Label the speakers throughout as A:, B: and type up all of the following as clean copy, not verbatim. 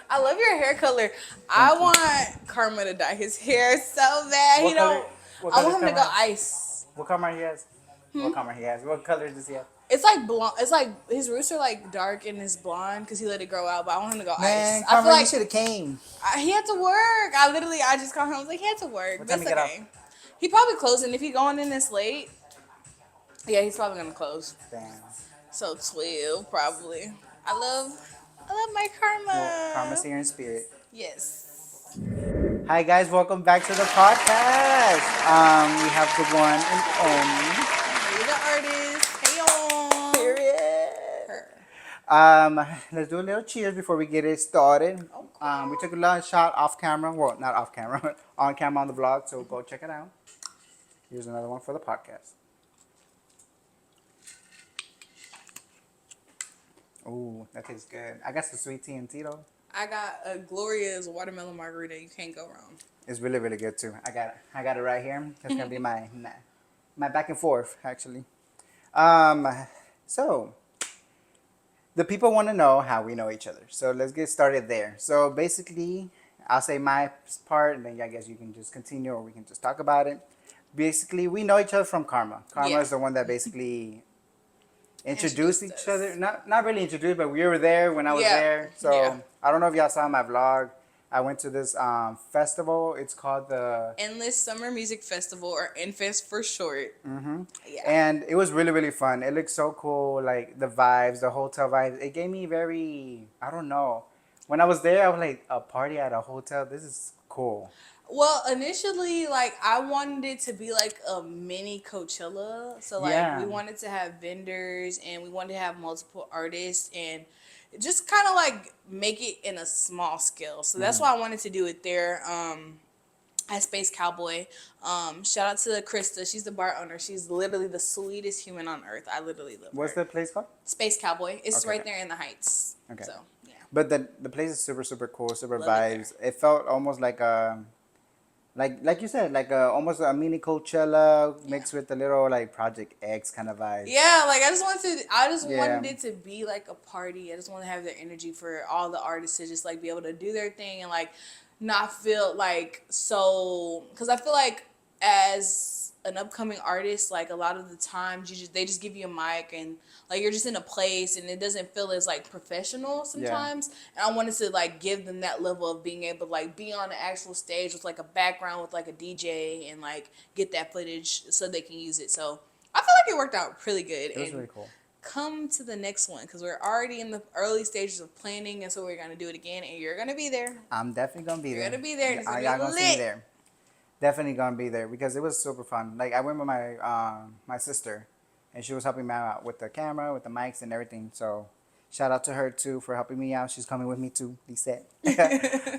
A: I love your hair color.
B: Thank
A: I
B: you.
A: want Karma to dye his hair so bad. He
B: What color?
A: don't.
B: What
A: I
B: color
A: want him to
B: camera
A: go
B: has?
A: ice.
B: What camera he has? What camera he has? What color does he have?
A: It's like blonde. It's like his roots are like dark and his blonde because he let it grow out. But I want him to go ice.
B: Man,
A: I feel
B: camera, you
A: like
B: should have came.
A: he had to work. I just called him. I was like, he had to work.
B: What
A: But
B: time
A: it's
B: you get off?
A: okay. He probably closing. If he going in this late, yeah, he's probably gonna close.
B: Damn.
A: So 12 probably. I love my
B: Well, karma's
A: karma.
B: here in spirit.
A: Yes.
B: Hi guys, welcome back to the podcast. We have the one and only.
A: Hey, the artist. Hey, y'all.
B: Period.
A: Her.
B: Let's do a little cheers before we get it started.
A: Okay.
B: We took a little shot off camera. Well, not off camera, on camera on the vlog. So go check it out. Here's another one for the podcast. Ooh, that tastes good. I got some sweet tea and Tito.
A: I got a Gloria's watermelon margarita. You can't go wrong.
B: It's really, really good too. I got it right here. That's gonna be my back and forth actually. Um, so the people want to know how we know each other. So let's get started there. So basically, I'll say my part, and then I guess you can just continue, or we can just talk about it. Basically, we know each other from Karma. Karma
A: Yeah.
B: is the one that basically introduced
A: Introduced
B: each
A: us.
B: other. Not really introduced, but we were there when I was
A: Yeah.
B: there.
A: Yeah.
B: So I don't know if y'all saw my vlog. I went to this festival. It's called the
A: Endless Summer Music Festival, or Enfest for short. Yeah.
B: and it was really really fun. It looked so cool, like the vibes, the hotel vibes. It gave me very, I don't know. When I was there, I was like, a party at a hotel. This is cool.
A: Well, initially, like I wanted it to be like a mini Coachella. So like we
B: Yeah.
A: wanted to have vendors and we wanted to have multiple artists and just kind of like make it in a small scale. So that's why I wanted to do it there. At Space Cowboy. Shout out to Krista. She's the bar owner. She's literally the sweetest human on earth. I literally love
B: What's
A: her.
B: the place called?
A: Space Cowboy. It's
B: Okay.
A: right
B: Okay.
A: there in the Heights.
B: Okay.
A: So yeah,
B: But the place is super super cool, super
A: love it there.
B: vibes. It felt almost like a like you said, like almost a mini Coachella
A: Yeah.
B: mixed with a little like Project X kind of vibe.
A: Yeah, like I just wanted
B: Yeah.
A: it to be like a party. I just want to have their energy for all the artists to just like be able to do their thing and like not feel like so because I feel like as an upcoming artist, like a lot of the times they just give you a mic and like you're just in a place and it doesn't feel as like professional
B: Yeah.
A: sometimes. And I wanted to like give them that level of being able to like be on the actual stage with like a background with like a DJ and like get that footage so they can use it. So I feel like it worked out really good.
B: It was
A: And
B: really cool.
A: come to the next one because we're already in the early stages of planning, and so we're gonna do it again. And you're gonna be there.
B: I'm definitely gonna be
A: You're
B: there.
A: gonna be there. And it's gonna
B: Y'all
A: be
B: gonna see me
A: lit.
B: there. Definitely gonna be there because it was super fun. Like I went with my sister, and she was helping me out with the camera, with the mics, and everything. So shout out to her too for helping me out. She's coming with me too. Lisa.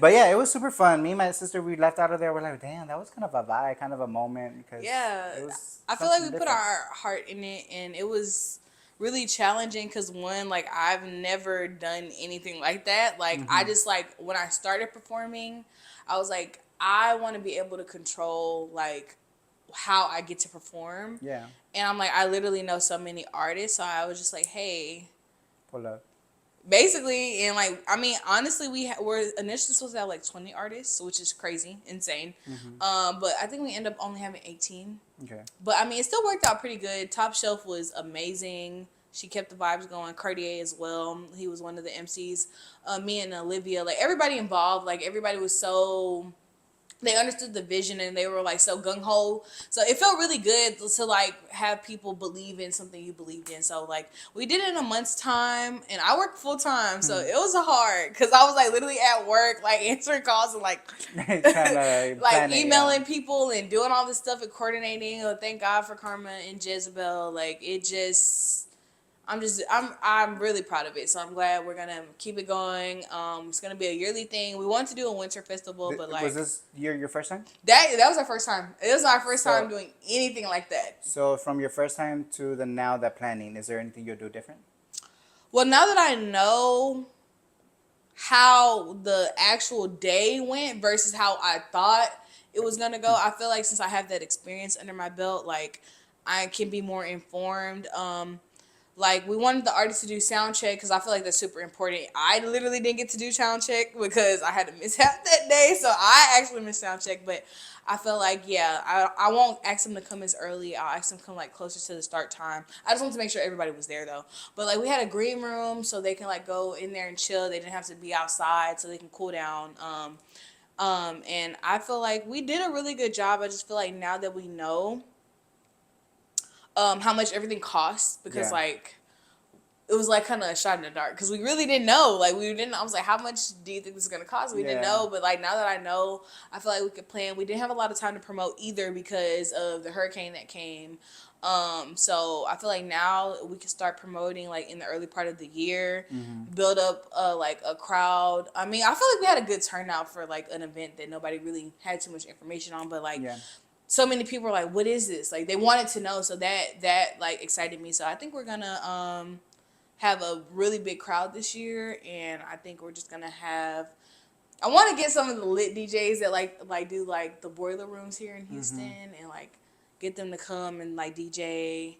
B: But yeah, it was super fun. Me and my sister, we left out of there. We're like, damn, that was kind of a vibe, kind of a moment because
A: Yeah,
B: it was.
A: I feel like we
B: something
A: put
B: different.
A: our heart in it, and it was really challenging because one, like I've never done anything like that. Like I just like when I started performing, I was like, I want to be able to control like how I get to perform,
B: Yeah,
A: and I'm like, I literally know so many artists, so I was just like, hey.
B: pull up.
A: Basically, and like I mean, honestly, we're initially supposed to have like 20 artists, which is crazy, insane. But I think we end up only having 18.
B: Okay.
A: But I mean, it still worked out pretty good. Top Shelf was amazing. She kept the vibes going. Cartier as well. He was one of the MCs. Me and Olivia, like everybody involved, like everybody was so. They understood the vision and they were like so gung ho. So it felt really good to like have people believe in something you believed in. So like we did it in a month's time and I worked full time. So it was hard because I was like literally at work, like answering calls and like
B: Trying to
A: like
B: plan it,
A: emailing
B: yeah.
A: people and doing all this stuff and coordinating. Thank God for Karma and Jezebel. Like it just. I'm really proud of it. So I'm glad we're gonna keep it going. It's gonna be a yearly thing. We wanted to do a winter festival, but
B: Was
A: like
B: this your first time?
A: that was our first time. It was our first time
B: So
A: doing anything like that.
B: so from your first time to the now that planning, is there anything you'll do different?
A: Well, now that I know how the actual day went versus how I thought it was gonna go, I feel like since I have that experience under my belt, like I can be more informed. Like, we wanted the artists to do sound check because I feel like that's super important. I literally didn't get to do sound check because I had to miss out that day, so I actually missed sound check. But I feel like, yeah, I won't ask them to come as early. I'll ask them to come like closer to the start time. I just want to make sure everybody was there though. But like, we had a green room so they can like go in there and chill. They didn't have to be outside, so they can cool down. And I feel like we did a really good job. I just feel like now that we know how much everything costs, because
B: Yeah.
A: like it was like kind of a shot in the dark because we really didn't know. Like, we didn't. I was like, how much do you think this is gonna cost? We didn't
B: Yeah.
A: know, but like now that I know, I feel like we could plan. We didn't have a lot of time to promote either because of the hurricane that came. So I feel like now we can start promoting like in the early part of the year, build up like a crowd. I mean, I feel like we had a good turnout for like an event that nobody really had too much information on, but like
B: Yeah.
A: so many people were like, what is this? Like, they wanted to know, so that like excited me. So I think we're gonna have a really big crowd this year, and I think we're just gonna have. I want to get some of the lit DJs that like do like the boiler rooms here in Houston, and like get them to come and like DJ.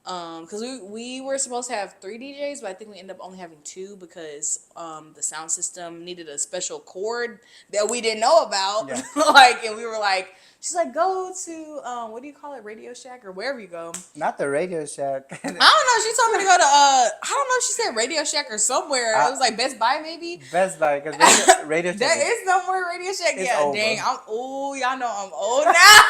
A: Because we were supposed to have 3 DJs, but I think we ended up only having 2 because the sound system needed a special cord that we didn't know about.
B: Yeah.
A: Like, and we were like, she's like, go to what do you call it, Radio Shack or wherever you go.
B: Not the Radio Shack.
A: I don't know. She told me to go to I don't know if she said Radio Shack or somewhere. It was like Best Buy maybe.
B: Best Buy, because Radio Shack.
A: There is somewhere Radio Shack.
B: It's
A: Yeah,
B: over.
A: dang. Y'all know I'm old now.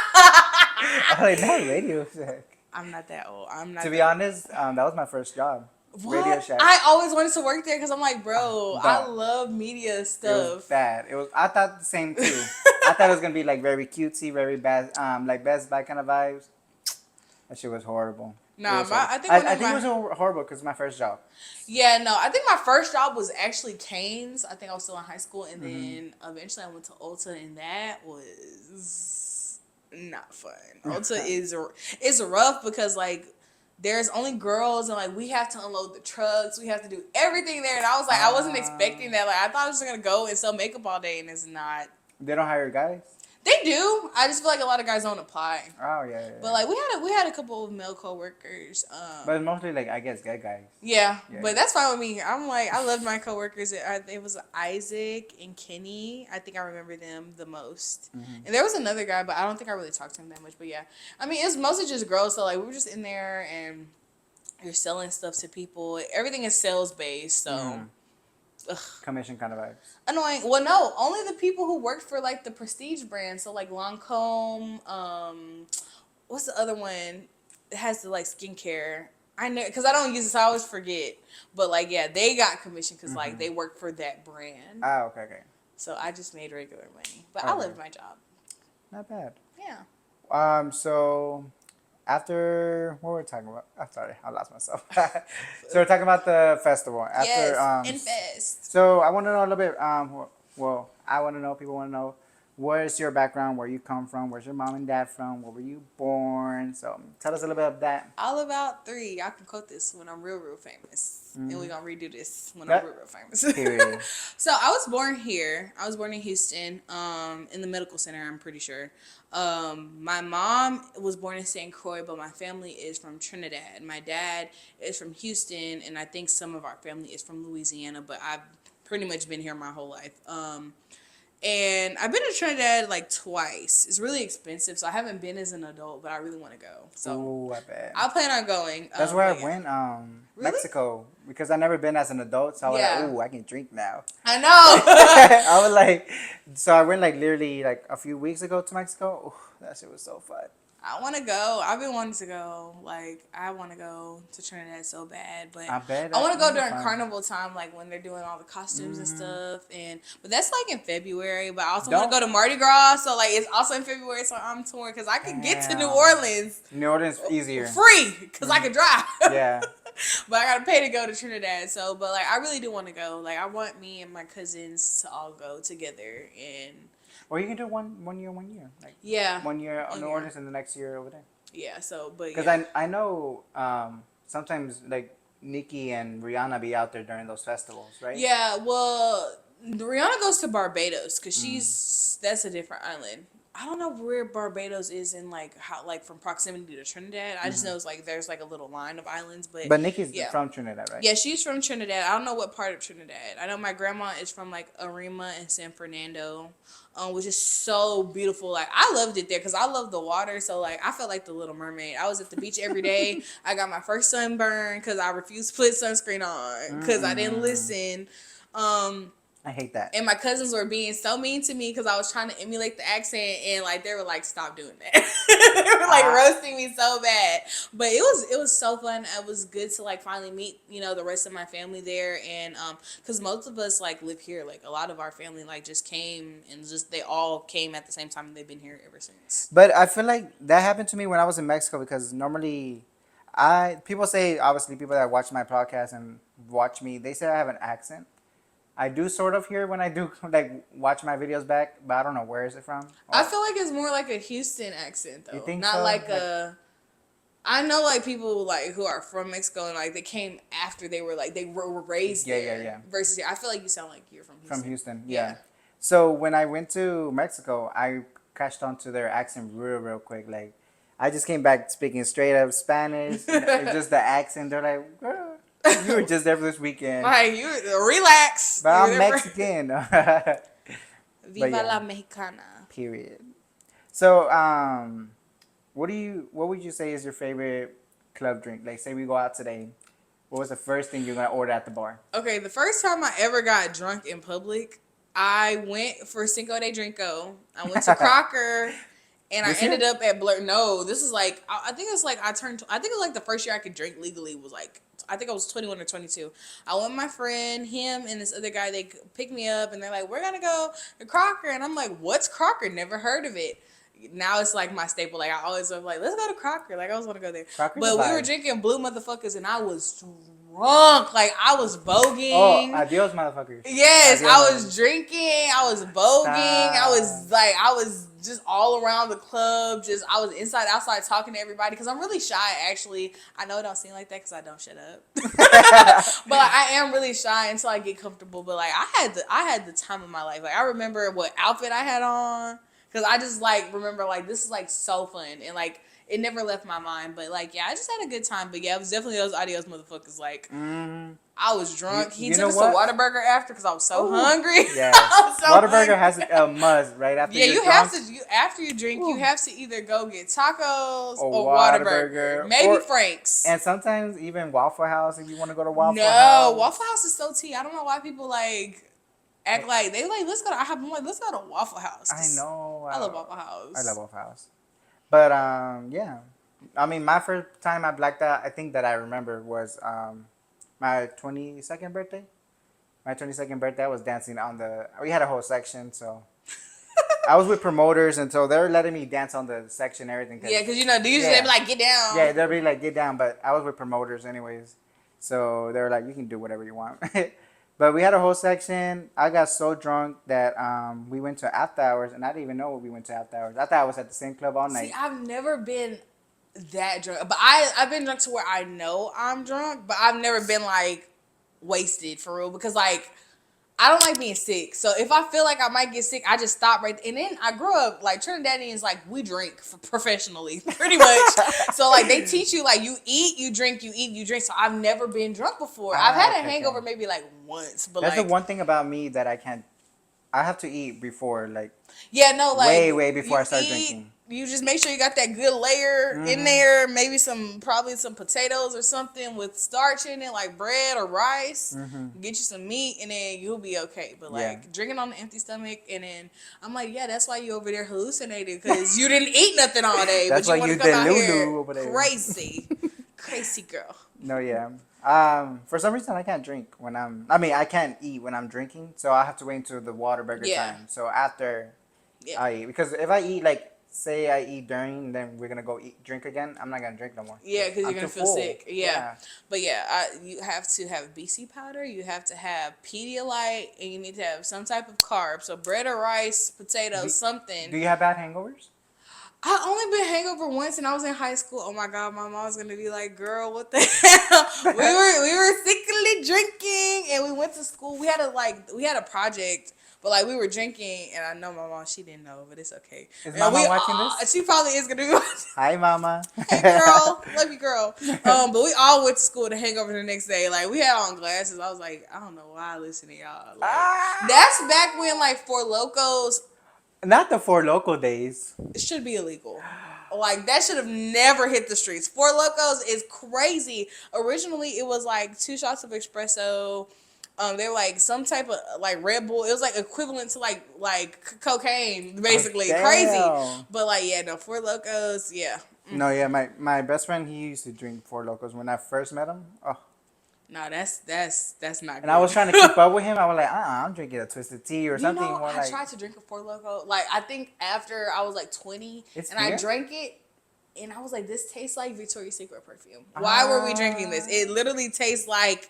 B: I'm like, not Radio Shack.
A: I'm not that old. I'm not.
B: To be
A: that
B: honest, that was my first job.
A: What?
B: Radio Shack.
A: I always wanted to work there because I'm like, bro, I
B: Don't.
A: love media
B: It was
A: stuff.
B: bad. I thought the same too. I thought it was gonna be like very cutesy, very bad, like Best Buy kind of vibes. That shit was horrible.
A: Nah,
B: It was
A: I think
B: I think it was horrible because my first job.
A: Yeah, no, I think my first job was actually Cane's. I think I was still in high school, and then eventually I went to Ulta, and that was not fun. Ulta is rough because like there's only girls, and like we have to unload the trucks, we have to do everything there, and I was like, I wasn't expecting that. Like, I thought I was just gonna go and sell makeup all day, and it's not.
B: They don't hire guys.
A: They do. I just feel like a lot of guys don't apply.
B: Oh yeah.
A: But like we had a couple of male coworkers.
B: But mostly like I guess gay guys.
A: Yeah,
B: Yeah.
A: but that's fine with me. I'm like, I loved my coworkers. It was Isaac and Kenny. I think I remember them the most. And there was another guy, but I don't think I really talked to him that much. But yeah, I mean, it was mostly just girls. So like we were just in there and you're selling stuff to people. Everything is sales based. So. Ugh.
B: Commission kind of vibes.
A: Annoying. Well, no, only the people who worked for like the prestige brand. So like Lancome. What's the other one? It has the like skincare. I know because I don't use it, so I always forget. But like, yeah, they got commission because like they work for that brand.
B: Ah, okay.
A: So I just made regular money, but I loved my job.
B: Not bad.
A: Yeah.
B: So after what were we talking about? I'm sorry, I lost myself. So we're talking about the festival. After,
A: Yes. Invest.
B: So I want to know a little bit. Well, I want to know. People want to know. Where's your background? Where you come from? Where's your mom and dad from? Where were you born? So tell us a little bit of that.
A: All about 3. I can quote this when I'm real famous. And we're going to redo this when I'm real famous.
B: Period.
A: So I was born here. I was born in Houston, in the medical center, I'm pretty sure. My mom was born in St. Croix, but my family is from Trinidad. My dad is from Houston, and I think some of our family is from Louisiana, but I've pretty much been here my whole life. And I've been to Trinidad like twice. It's really expensive, so I haven't been as an adult, but I really want to go. So
B: Ooh, I bet.
A: I plan on going.
B: That's where I
A: yeah.
B: went.
A: Really?
B: Mexico, because I never been as an adult, so I was
A: Yeah.
B: like, ooh, I can drink now.
A: I know.
B: I was like, so I went like literally like a few weeks ago to Mexico. Ooh, that shit was so fun.
A: I want to go. I've been wanting to go. Like, I want to go to Trinidad so bad, but
B: I bet.
A: I want to go during
B: fun.
A: carnival time, like when they're doing all the costumes and stuff. But that's like in February. But I also want to go to Mardi Gras, so like it's also in February. So I'm torn because I can get to New
B: Damn.
A: Orleans
B: New Orleans easier.
A: free because I can drive.
B: Yeah.
A: But I gotta pay to go to Trinidad. So, but like I really do want to go. Like I want me and my cousins to all go together and.
B: Or you can do one year, like
A: Yeah.
B: 1 year on
A: 1
B: New
A: year.
B: Orleans and the next year over there.
A: Yeah. So, but
B: Because
A: yeah.
B: I know sometimes like Nicki and Rihanna be out there during those festivals, right?
A: Yeah, well, Rihanna goes to Barbados because that's a different island. I don't know where Barbados is in like how like from proximity to Trinidad. I just know it's like there's like a little line of islands, but
B: But Nikki's
A: yeah.
B: from Trinidad, right?
A: Yeah, she's from Trinidad. I don't know what part of Trinidad. I know my grandma is from like Arima and San Fernando, which is so beautiful. Like I loved it there because I love the water. So like I felt like the Little Mermaid. I was at the beach every day. I got my first sunburn because I refused to put sunscreen on because I didn't listen.
B: I hate that.
A: And my cousins were being so mean to me because I was trying to emulate the accent, and like they were like, "Stop doing that." They were like roasting me so bad. But it was so fun. It was good to like finally meet the rest of my family there, and because most of us like live here. Like a lot of our family like just came and just they all came at the same time, and they've been here ever since.
B: But I feel like that happened to me when I was in Mexico because normally, people say obviously people that watch my podcast and watch me, they say I have an accent. I do sort of hear when I do like watch my videos back, but I don't know where is it from.
A: I feel like it's more like a Houston accent though,
B: You think
A: not
B: so?
A: like a. I know like people like who are from Mexico and like they came after they were raised there.
B: Yeah.
A: Versus here, I feel like you sound like you're from Houston.
B: From Houston, yeah. So when I went to Mexico, I catched onto their accent real quick. Like I just came back speaking straight up Spanish. It's just the accent. They're like, "Girl, you were just there for this weekend."
A: Like you relax.
B: But
A: You were
B: I'm
A: there
B: Mexican.
A: Viva
B: yeah.
A: la Mexicana.
B: Period. So, what would you say is your favorite club drink? Like, say we go out today. What was the first thing you're gonna order at the bar?
A: Okay, the first time I ever got drunk in public, I went for Cinco de Drinko. I went to Crocker. And
B: This
A: I ended
B: year?
A: up at Blur. No, this is like I think it's like I think it was like the first year I could drink legally was like I think I was 21 or 22. I went with my friend, him and this other guy. They picked me up and they're like, "We're gonna go to Crocker," and I'm like, "What's Crocker? Never heard of it." Now it's like my staple. Like I always was like, "Let's go to Crocker." Like I always want to go there.
B: Crocker's
A: But
B: a
A: we were
B: vibe.
A: drinking Blue Motherfuckers and I was drunk. Like I was voguing.
B: Oh, adios, motherfuckers.
A: Yes,
B: Adios,
A: I was
B: motherfuckers.
A: drinking. I was voguing.
B: Stop.
A: I was just all around the club. I was inside, outside talking to everybody because I'm really shy. Actually, I know it don't seem like that because I don't shut up, but like, I am really shy until I get comfortable. But like I had the time of my life. Like I remember what outfit I had on because I just like remember like this is like so fun and like. It never left my mind, but like, yeah, I just had a good time. But yeah, it was definitely those adios motherfuckers. Like, I was drunk. He took us to Whataburger after because I was so hungry.
B: Yeah,
A: So
B: Whataburger
A: hungry.
B: has a must right after.
A: Yeah,
B: you're
A: you
B: drunk.
A: have to. After you drink, you have to either go get tacos or
B: Whataburger,
A: Whataburger, maybe
B: or-
A: Frank's.
B: And sometimes even Waffle House if you want to go to Waffle
A: No,
B: House.
A: Waffle House is so tea. I don't know why people like act like they like. Let's go to. I'm like, let's go to Waffle House.
B: I know.
A: I love Waffle House.
B: I love Waffle House. But yeah. I mean, my first time I blacked out, I think that I remember was my 22nd birthday. My 22nd birthday, I was dancing on the. We had a whole section, so I was with promoters, and so they're letting me dance on the section and everything.
A: Yeah, because usually they be like, get down.
B: Yeah, they'll be like, get down, but I was with promoters anyways, so they were like, you can do whatever you want. But we had a whole section. I got so drunk that we went to after hours, and I didn't even know we went to after hours. I thought I was at the same club all night.
A: See, I've never been that drunk, but I've been drunk to where I know I'm drunk, but I've never been like wasted for real because like I don't like being sick. So if I feel like I might get sick, I just stop right there. And then I grew up like Trinidadians, like we drink professionally, pretty much. So like they teach you like you eat, you drink, you eat, you drink. So I've never been drunk before. I've had a hangover maybe like once, but
B: that's
A: like
B: the one thing about me that I can't. I have to eat before like
A: yeah, no, like
B: way before
A: you
B: I start
A: eat,
B: drinking.
A: You just make sure you got that good layer in there. Maybe probably some potatoes or something with starch in it, like bread or rice. Get you some meat, and then you'll be okay. But like drinking on an empty stomach, and then I'm like, yeah, that's why you over there hallucinated because you didn't eat nothing all day.
B: That's
A: but you
B: why
A: want
B: you
A: to come out
B: did
A: here
B: Lulu over there.
A: crazy, crazy girl.
B: No, yeah. For some reason I can't drink when I can't eat when I'm drinking, so I have to wait until the Whataburger time. So after I eat, because if I eat like say I eat during, then we're gonna go drink again. I'm not gonna drink no more.
A: Yeah, because you're gonna feel
B: full.
A: sick. Yeah. But yeah, you have to have BC powder. You have to have Pedialyte, and you need to have some type of carb. So bread or rice, potatoes, something.
B: Do you have bad hangovers?
A: I only been hangover once, and I was in high school. Oh my god, my mom was gonna be like, "Girl, what the hell?" we were sickly drinking, and we went to school. We had a project But like we were drinking, and I know my mom, she didn't know, but it's okay.
B: Is
A: And
B: Mama watching this?
A: she probably is gonna be watching.
B: Hi, Mama.
A: Hey girl, love you, girl. But we all went to school to hang over the next day. Like we had on glasses. I was like, I don't know why I listen to y'all. Like that's back when like Four Locos,
B: Not the Four Loco days.
A: it should be illegal. Like that should have never hit the streets. Four Locos is crazy. Originally, it was like 2 shots of espresso. They were like some type of like Red Bull. It was like equivalent to like cocaine, basically.
B: Oh,
A: Crazy. But like yeah, no Four Locos, yeah.
B: No, yeah, my best friend, he used to drink Four Locos when I first met him. Oh.
A: No, that's not.
B: And
A: good.
B: I was trying to keep up with him. I was like, I'm drinking a Twisted Tea or something.
A: Know,
B: more
A: I
B: like,
A: tried to drink a Four Loko. Like I think after I was like 20,
B: It's
A: and
B: beer?
A: I drank it, and I was like, this tastes like Victoria's Secret perfume. Why were we drinking this? It literally tastes like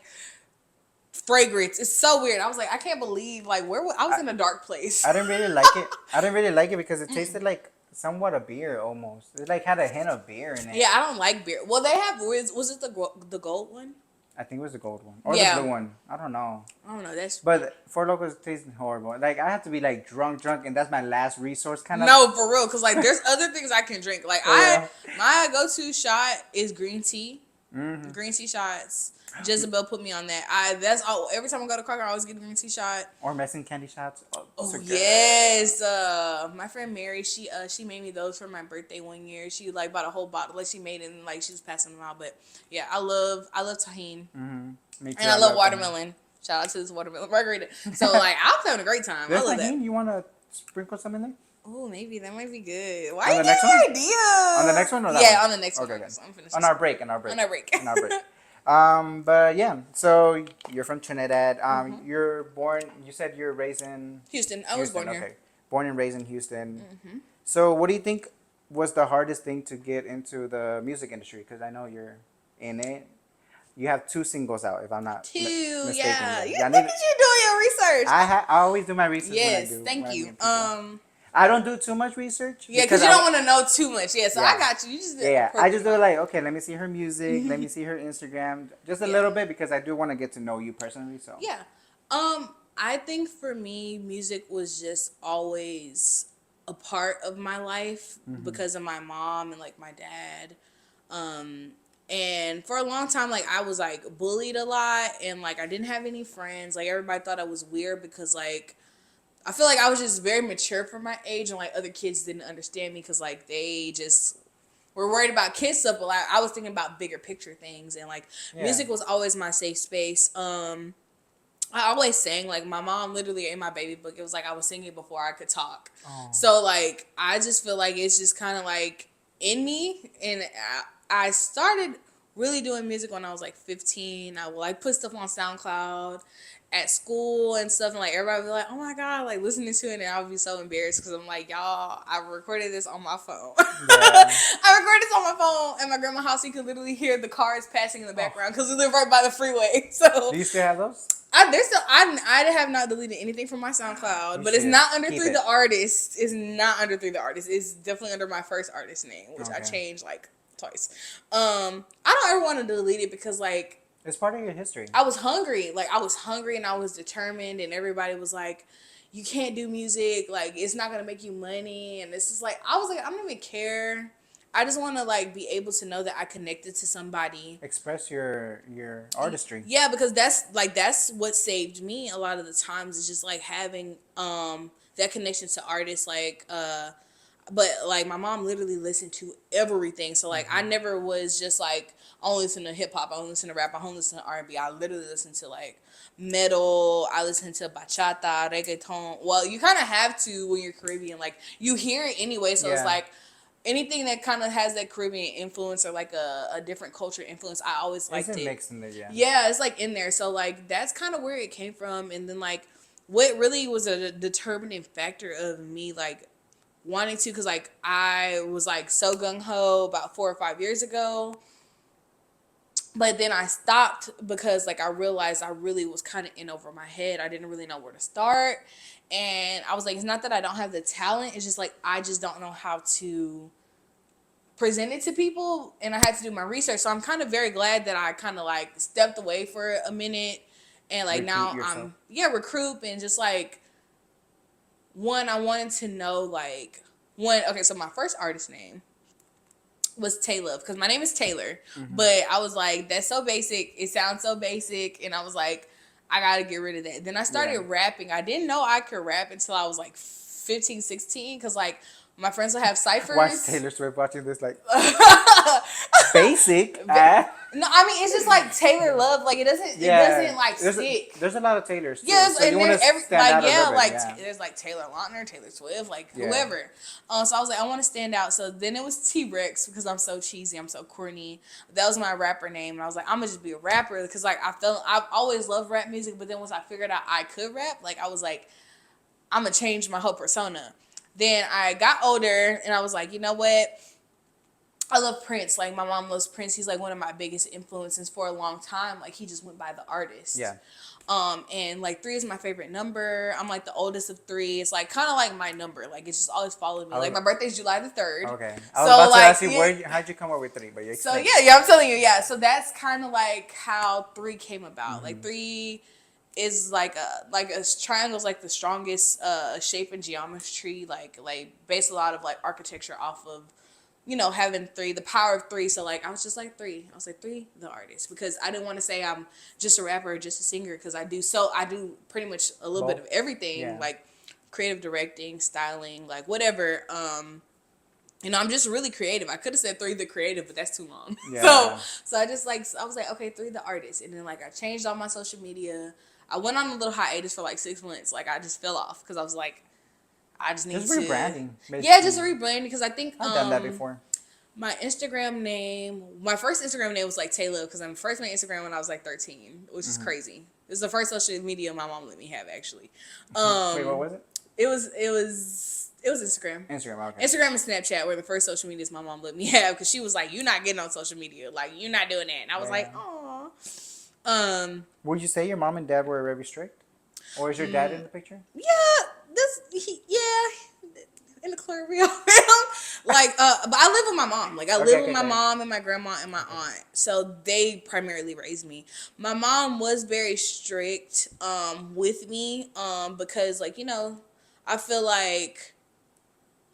A: fragrance. It's so weird. I was like, I can't believe like I was in a dark place.
B: I didn't really like it. I didn't really like it because it tasted like somewhat a beer almost. It like had a hint of beer in it.
A: Yeah, I don't like beer. Well, they have. Was it the gold one?
B: I think it was the gold one or
A: Yeah.
B: the blue one. I don't know.
A: I don't know. That's
B: But Four Locos tastes horrible. Like I have to be like drunk, and that's my last resource kind of.
A: no, for real. Cause like there's other things I can drink. Like
B: Yeah.
A: my go-to shot is green tea.
B: Mm-hmm.
A: Green tea shots. Jezebel put me on that. That's all. Every time I go to Kroger, I always get a green tea shot.
B: Or Mexican candy shots.
A: Oh
B: so good.
A: yes, my friend Mary, she made me those for my birthday one year. She like bought a whole bottle, like she made it and like she was passing them out. But yeah, I love tahini,
B: Mm-hmm. Me too,
A: and I love
B: tahini.
A: watermelon. Shout out to this watermelon margarita. So like I was having a great time.
B: There's
A: I love
B: tahini.
A: that.
B: You want to sprinkle some in there?
A: Oh, maybe that might be good.
B: On
A: Why
B: the
A: you
B: next
A: giving
B: one?
A: me ideas?
B: On the next one or that
A: Yeah,
B: one?
A: on the next one.
B: Okay, good.
A: So I'm finishing
B: On our break. On our break.
A: On our break.
B: On our break. But yeah, so you're from Trinidad. You're born. You said you're raised in
A: Houston. I was born
B: okay.
A: here.
B: Born and raised in Houston. So, what do you think was the hardest thing to get into the music industry? Because I know you're in it. You have 2 singles out, if I'm not mistaken.
A: Yeah.
B: Yeah,
A: Look at you doing your research.
B: I always do my research.
A: Yes,
B: when I do,
A: thank
B: when I
A: you.
B: meet people. I don't do too much research.
A: Yeah, because you don't want to know too much. Yeah, so
B: Yeah.
A: I got you. You just
B: Yeah, I just do it like, okay, let me see her music, let me see her Instagram, just a
A: Yeah.
B: little bit because I do want to get to know you personally. So
A: Yeah. I think for me, music was just always a part of my life because of my mom and like my dad. And for a long time, like I was like bullied a lot and like I didn't have any friends. Like everybody thought I was weird because like I feel like I was just very mature for my age and like other kids didn't understand me because like they just were worried about kid stuff, but like I was thinking about bigger picture things and like music was always my safe space. I always sang, like my mom literally in my baby book, it was like I was singing before I could talk.
B: Oh.
A: So like I just feel like it's just kind of like in me, and I started really doing music when I was like 15. I would like put stuff on SoundCloud at school and stuff, and like everybody would be like, oh my god, like listening to it, and I would be so embarrassed because I'm like, y'all, I recorded this on my phone.
B: Yeah.
A: I recorded this on my phone at my grandma's house. You could literally hear the cars passing in the background because we live right by the freeway. So
B: do you still have those?
A: I have not deleted anything from my SoundCloud,
B: You
A: but it's
B: should.
A: not under
B: Keep
A: Three
B: it.
A: the Artist. It's not under Three the Artist. It's definitely under my first artist name, which I
B: Okay.
A: changed like twice. I don't ever want to delete it because like
B: It's part of your history.
A: I was hungry. Like I was hungry and I was determined, and everybody was like, you can't do music, like it's not gonna make you money, and this is like I was like, I don't even care. I just want to like be able to know that I connected to somebody.
B: Express your artistry.
A: Yeah, because that's what saved me a lot of the times is just like having that connection to artists but like my mom literally listened to everything. So like I never was just like I only listen to hip hop, I only listen to rap, I only listen to R&B. I literally listen to like metal, I listen to bachata, reggaeton. Well, you kind of have to when you're Caribbean, like you hear it anyway, so it's
B: Yeah.
A: like anything that kind of has that Caribbean influence or like a different culture influence, I always liked
B: It's
A: it.
B: mixed in there, yeah.
A: Yeah, it's like in there. So like that's kind of where it came from. And then like what really was a determining factor of me like wanting to, because like I was like so gung-ho about 4 or 5 years ago, but then I stopped because like I realized I really was kind of in over my head. I didn't really know where to start, and I was like, it's not that I don't have the talent, it's just like I just don't know how to present it to people, and I had to do my research. So I'm kind of very glad that I kind of like stepped away for a minute and like
B: Recruit
A: now
B: yourself.
A: I'm recruit and just like one, I wanted to know like one. Okay, so my first artist name was Taylor because my name is Taylor, but I was like, that's so basic. It sounds so basic, and I was like, I gotta get rid of that. Then I started rapping. I didn't know I could rap until I was like 15, 16 because like my friends would have ciphers.
B: Watch Taylor Swift watching this like basic.
A: No, I mean it's just like Taylor Love. Like it doesn't like stick.
B: There's a lot of Taylors. Too.
A: Yes,
B: so
A: and there's
B: like
A: there's like Taylor Lautner, Taylor Swift, like whoever. So I was like, I want to stand out. So then it was T-Rex because I'm so cheesy, I'm so corny. That was my rapper name, and I was like, I'm gonna just be a rapper because like I've always loved rap music, but then once I figured out I could rap, like I was like, I'm gonna change my whole persona. Then I got older, and I was like, you know what? I love Prince. Like, my mom loves Prince. He's, like, one of my biggest influences for a long time. Like, he just went by the artist.
B: Yeah.
A: And, like, 3 is my favorite number. I'm, like, the oldest of 3. It's, like, kind of like my number. Like, it's just always followed me. Like, my birthday's July the 3rd.
B: Okay. I was about to ask you, how'd you come up with 3? But
A: I'm telling you, yeah. So, that's kind of, like, how 3 came about. Like, 3 is like a triangle is like the strongest shape in geometry. Like, base a lot of, like, architecture off of, you know, having 3, the power of 3. So, like, I was just like 3. I was like 3, the artist. Because I didn't want to say I'm just a rapper or just a singer. Because I do pretty much a little bit of everything. Yeah. Like, creative directing, styling, like, whatever. You know, I'm just really creative. I could have said 3 the creative, but that's too long. Yeah. So I just, like, I was like, okay, 3 the artist. And then, like, I changed all my social media. I went on a little hiatus for, like, 6 months. Like, I just fell off. Because I was like, I just need
B: rebranding.
A: Basically. Yeah, just rebranding because I think
B: I've done that before.
A: My Instagram name, my first Instagram name was like Taylor because I first made Instagram when I was like 13, which is crazy. It was the first social media my mom let me have actually.
B: Wait, what was it?
A: It was Instagram.
B: Instagram, okay.
A: Instagram and Snapchat were the first social medias my mom let me have because she was like, "You're not getting on social media, like you're not doing that." And I was like, "Aw."
B: Would you say your mom and dad were very strict, or is your dad in the picture?
A: Yeah. In the clear real. Like, but I live with my mom. Like, I live with my mom and my grandma and my aunt. So they primarily raised me. My mom was very strict with me because, like, you know, I feel like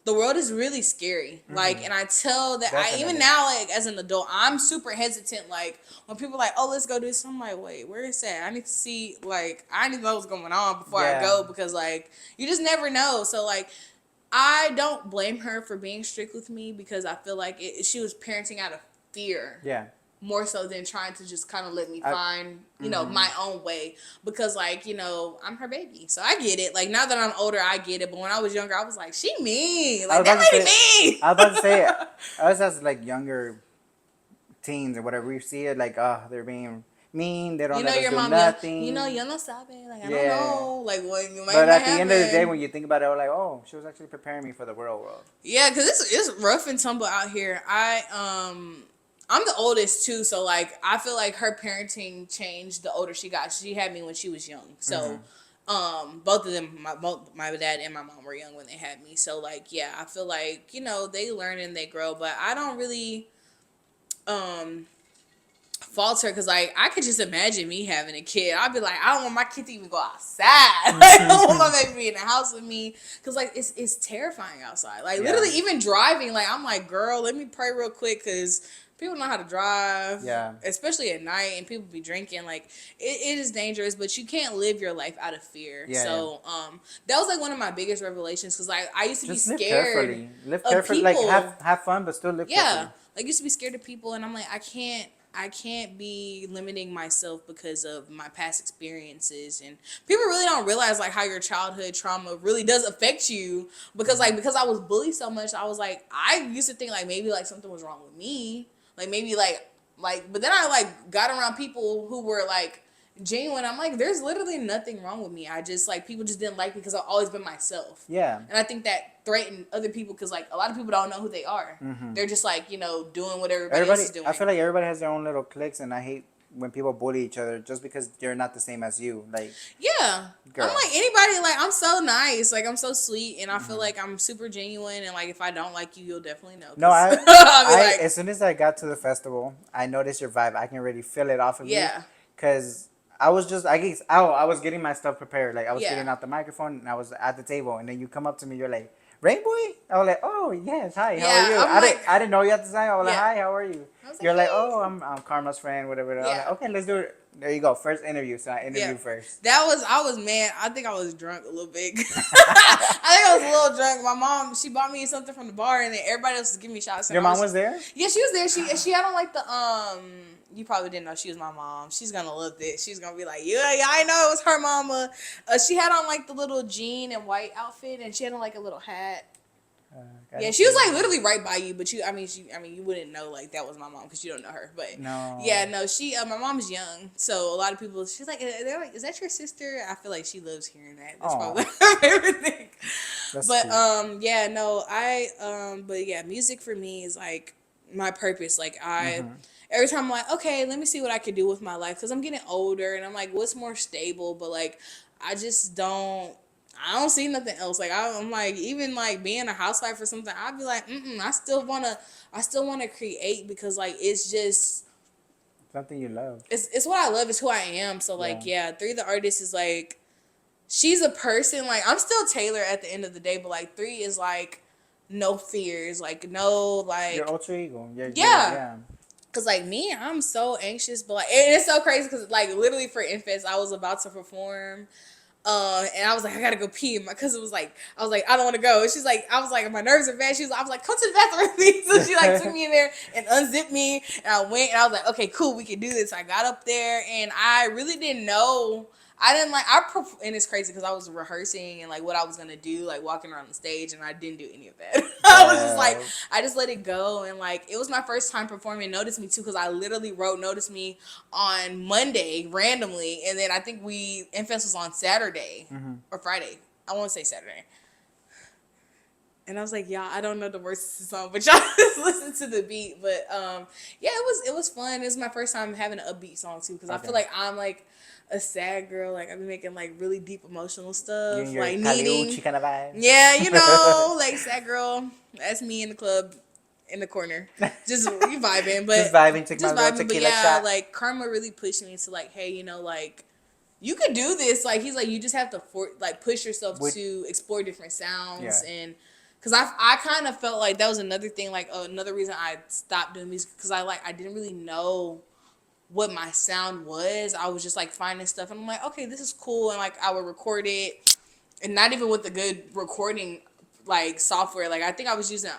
A: the world is really scary. Like, and I tell that even now, like, as an adult, I'm super hesitant. Like, when people are like, oh, let's go do this, I'm like, wait, where is that? I need to see, like, I need to know what's going on before I go because, like, you just never know. So, like, I don't blame her for being strict with me because I feel like she was parenting out of fear. Yeah. More so than trying to just kind of let me find, you know, my own way. Because, like, you know, I'm her baby. So I get it. Like, now that I'm older, I get it. But when I was younger, I was like, she mean. Like, that lady mean.
B: I was about to say, us as, like, younger teens or whatever, we see it like, they're being mean. They don't let us do nothing.
A: You know no sabe. Like, I don't know. Like, what you might
B: But at the end of the day, when you think about it, we're like, oh, she was actually preparing me for the real world.
A: Yeah, because it's rough and tumble out here. I'm the oldest too, so like I feel like her parenting changed the older she got. She had me when she was young, so both of them, my dad and my mom were young when they had me. So like, yeah, I feel like, you know, they learn and they grow, but I don't really falter because like I could just imagine me having a kid. I'd be like, I don't want my kid to even go outside. Like, I don't want my baby to be in the house with me because like it's terrifying outside. Like literally even driving, like I'm like, girl, let me pray real quick because people know how to drive, especially at night, and people be drinking. Like, it is dangerous, but you can't live your life out of fear. So, that was, like, one of my biggest revelations, because, like, I used to just be scared
B: Live carefully. Like, have fun, but still live carefully.
A: Like, I used to be scared of people, and I'm like, I can't be limiting myself because of my past experiences. And people really don't realize, like, how your childhood trauma really does affect you. Because, like, because I was bullied so much, I was like, I used to think, like, maybe, like, something was wrong with me. Like, maybe, like, but then I, like, got around people who were, like, genuine. I'm like, there's literally nothing wrong with me. I just, like, people just didn't like me because I've always been myself. Yeah. And I think that threatened other people because, like, a lot of people don't know who they are. They're just, like, you know, doing what everybody else is doing.
B: I feel like everybody has their own little cliques, and I hate when people bully each other just because they're not the same as you. Like,
A: yeah. Girl. I'm like, anybody, like, I'm so nice. Like, I'm so sweet, and I feel like I'm super genuine, and, like, if I don't like you, you'll definitely know.
B: No, like, as soon as I got to the festival, I noticed your vibe. I can already feel it off of you. Yeah. Because I was just, I guess, oh, I was getting my stuff prepared. Like, I was getting
A: Yeah.
B: out the microphone and I was at the table. And then you come up to me, you're like, Rainboy? I was like, oh, yes, hi, how are
A: Yeah,
B: you?
A: I'm like,
B: I didn't know you at the time. I was like,
A: yeah.
B: hi, how are you?
A: I was like,
B: You're like,
A: hey.
B: oh, I'm Karma's friend, whatever. I was like,
A: Yeah.
B: okay, let's do it. There you go. First interview. So I
A: Yeah.
B: interview first.
A: I was mad. I think I was drunk a little bit. I think I was a little drunk. My mom, she bought me something from the bar, and then everybody else was giving me shots. And
B: Your mom was there?
A: yeah, she was there. She had on like the you probably didn't know she was my mom. She's gonna love this. She's gonna be like, yeah, I know it was her mama. She had on like the little jean and white outfit, and she had on like a little hat. Yeah, she was like literally right by you, but you wouldn't know like that was my mom because you don't know her. But
B: No.
A: yeah, no, my mom's young, so a lot of people, she's like, they're like, is that your sister? I feel like she loves hearing that. That's probably her favorite thing.
B: That's
A: But
B: cute.
A: yeah, no, but yeah, music for me is like my purpose. Like every time I'm like, okay, let me see what I could do with my life because I'm getting older, and I'm like, what's more stable? But like, I just don't. I don't see nothing else. Like I'm like, even like being a housewife or something, I'd be like, I still wanna create because like it's just
B: Something you love.
A: it's what I love. It's who I am. So like
B: Yeah.
A: yeah, Three the artist is like she's a person. Like I'm still Taylor at the end of the day, but like Three is like no fears, like no like
B: Your alter ego. Yeah.
A: yeah. Cause like me, I'm so anxious, but like and it's so crazy because like literally for Infest, I was about to perform. And I was like, I gotta go pee. And my cousin was like, I was like, I don't want to go. And she's like, I was like, my nerves are bad. I was like, come to the bathroom with me. So she like took me in there and unzipped me. And I went and I was like, okay, cool, we can do this. I got up there and I really didn't know. I didn't like, and it's crazy because I was rehearsing and like what I was gonna do, like walking around the stage, and I didn't do any of that. I was just like, I just let it go. And like, it was my first time performing Notice Me too, because I literally wrote Notice Me on Monday randomly. And then I think Infest was on Saturday or Friday. I want to say Saturday. And I was like, y'all, I don't know the words to the song, but y'all just listen to the beat. But yeah, it was fun. It was my first time having an upbeat song too, because I feel like I'm like a sad girl. Like I've been making like really deep emotional stuff,
B: You
A: like
B: and your
A: needing.
B: kind of vibe.
A: Yeah, you know, like sad girl. That's me in the club, in the corner, just you vibing, but
B: Just vibing. Take my
A: just
B: little
A: vibing. But
B: tequila
A: yeah,
B: shot.
A: like Karma really pushed me to like, hey, you know, like you could do this. Like he's like, you just have to push yourself to explore different sounds and. Cause I kind of felt like that was another thing, like another reason I stopped doing music, cause I didn't really know what my sound was. I was just like finding stuff, and I'm like, okay, this is cool, and like I would record it, and not even with the good recording like software. Like I think I was using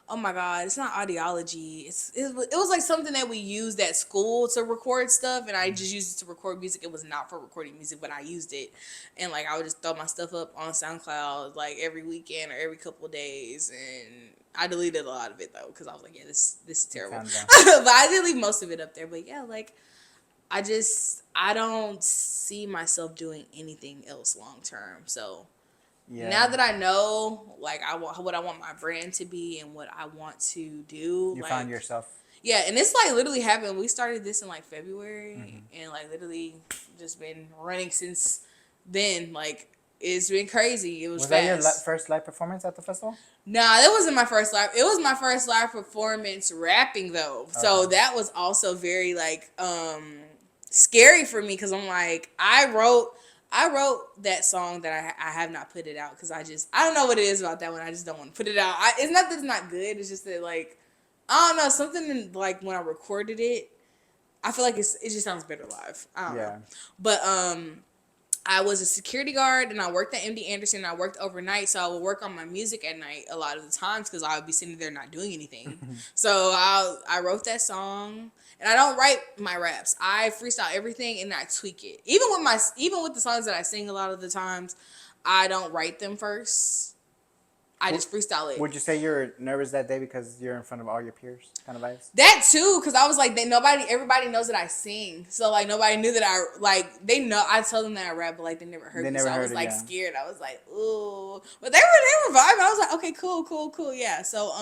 A: oh my god, it's not audiology. It was like something that we used at school to record stuff, and I just used it to record music. It was not for recording music, but I used it, and like I would just throw my stuff up on SoundCloud like every weekend or every couple of days, and I deleted a lot of it though because I was like, yeah, this is terrible. But I did leave most of it up there. But yeah, like I don't see myself doing anything else long term. So. Yeah. Now that I know, like, what I want my brand to be and what I want to do,
B: You
A: like,
B: found yourself.
A: Yeah, and it's like literally happened. We started this in like February, and like literally just been running since then. Like it's been crazy. It was
B: that your
A: fast.
B: first live performance at the festival?
A: Nah, that wasn't my first live. It was my first live performance rapping though. Okay. So that was also very like scary for me because I'm like I wrote that song that I have not put it out because I don't know what it is about that one. I just don't want to put it out. It's not that it's not good. It's just that like I don't know, something in, like when I recorded it, I feel like it just sounds better live. I don't know. But I was a security guard and I worked at MD Anderson and I worked overnight, so I would work on my music at night a lot of the times because I would be sitting there not doing anything. So I wrote that song. And I don't write my raps. I freestyle everything and I tweak it. Even with the songs that I sing a lot of the times, I don't write them first. I just freestyle it.
B: Would you say you're nervous that day because you're in front of all your peers, kind of vibes?
A: That too, because I was like, everybody knows that I sing. So like nobody knew that they know I told them that I rap, but like they never heard me. So I was like scared. I was like, ooh. But they were vibing. I was like, okay, cool, yeah. So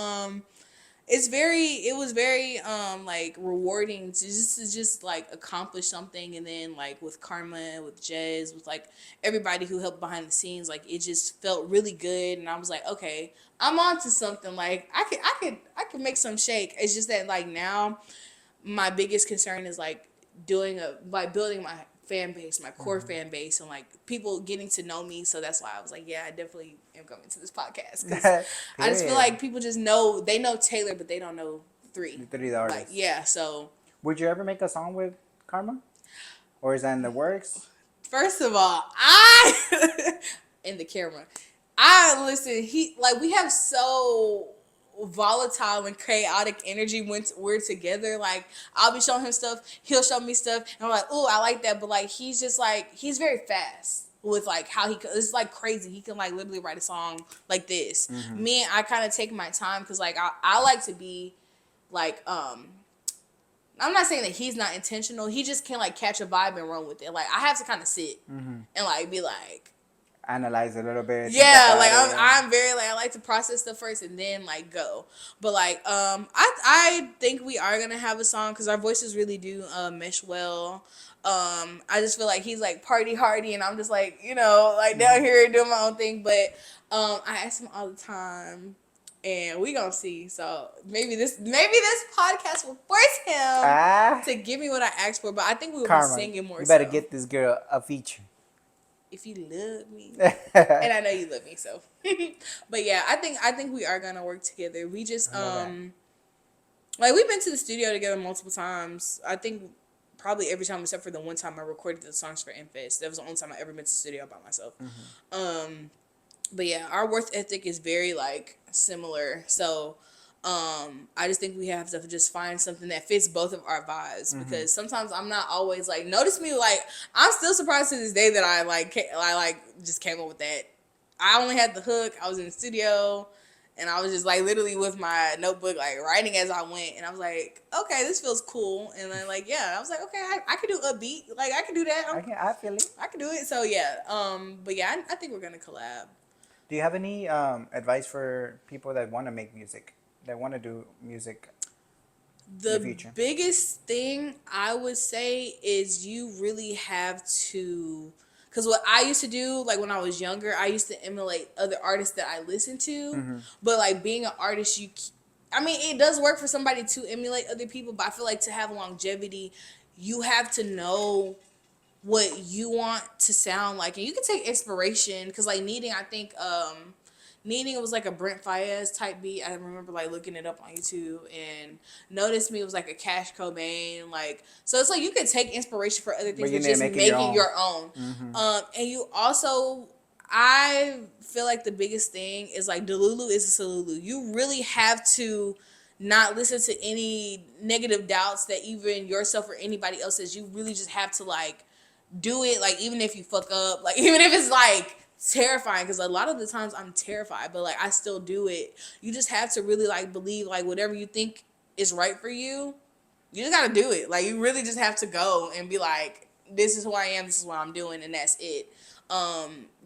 A: it was very like rewarding to just like accomplish something, and then like with Karma, with Jez, with like everybody who helped behind the scenes, like it just felt really good, and I was like, okay, I'm on to something. Like I could make some shake. It's just that like now my biggest concern is like building my fan base, my core fan base, and like people getting to know me. So that's why I was like, yeah, I definitely am coming to this podcast because I just feel like people just know Taylor, but they don't know Three.
B: The Three, the artist.
A: Like, yeah. So
B: would you ever make a song with Karma, or is that in the works?
A: first of all, I in the camera, I listen. We have so volatile and chaotic energy when we're together. Like, I'll be showing him stuff, he'll show me stuff, and I'm like, oh, I like that. But like, he's just like, he's very fast with like how it's like crazy. He can like literally write a song like this.
B: Mm-hmm.
A: Me, I kind of take my time because like I like to be like I'm not saying that he's not intentional. He just can like catch a vibe and run with it. Like, I have to kind of sit and like be like,
B: analyze it a little bit.
A: yeah, like I'm very like, I like to process stuff first and then like go. But like I think we are gonna have a song because our voices really do mesh well. I just feel like he's like party hardy and I'm just like, like down here doing my own thing. But I ask him all the time. And we gonna see. So maybe this podcast will force him to give me what I asked for. But I think we will be singing more.
B: You better get this girl a feature.
A: If you love me, and I know you love me, so. But yeah, I think we are gonna work together. We just like we've been to the studio together multiple times. I think probably every time except for the one time I recorded the songs for Infest. That was the only time I ever been to the studio by myself. But yeah, our work ethic is very like similar. So I just think we have to just find something that fits both of our vibes because sometimes I'm not always like, notice me, like I'm still surprised to this day that I just came up with that. I only had the hook. I was in the studio and I was just like literally with my notebook like writing as I went, and I was like, okay, this feels cool. And then like, yeah, I was like, okay, I could do upbeat, like I could do that.
B: I feel it.
A: I could do it. So yeah, but yeah, I think we're gonna collab.
B: Do you have any advice for people that want to make music, that want to do music in the future?
A: Biggest thing I would say is you really have to, because what I used to do, like when I was younger, I used to emulate other artists that I listened to. But like being an artist, it does work for somebody to emulate other people, but I feel like to have longevity, you have to know what you want to sound like, and you can take inspiration because like Needing, I think Needing was like a Brent Faiyaz type beat. I remember like looking it up on YouTube, and Notice Me was like a Cash Cobain, like, so it's like you could take inspiration for other things, but just making your own. And you also, I feel like the biggest thing is like Delulu is a Salulu. You really have to not listen to any negative doubts that even yourself or anybody else says. You really just have to like do it, like even if you fuck up, like even if it's like terrifying, because a lot of the times I'm terrified, but like I still do it. You just have to really like believe like whatever you think is right for you, you just gotta do it. Like you really just have to go and be like, this is who I am, this is what I'm doing, and that's it.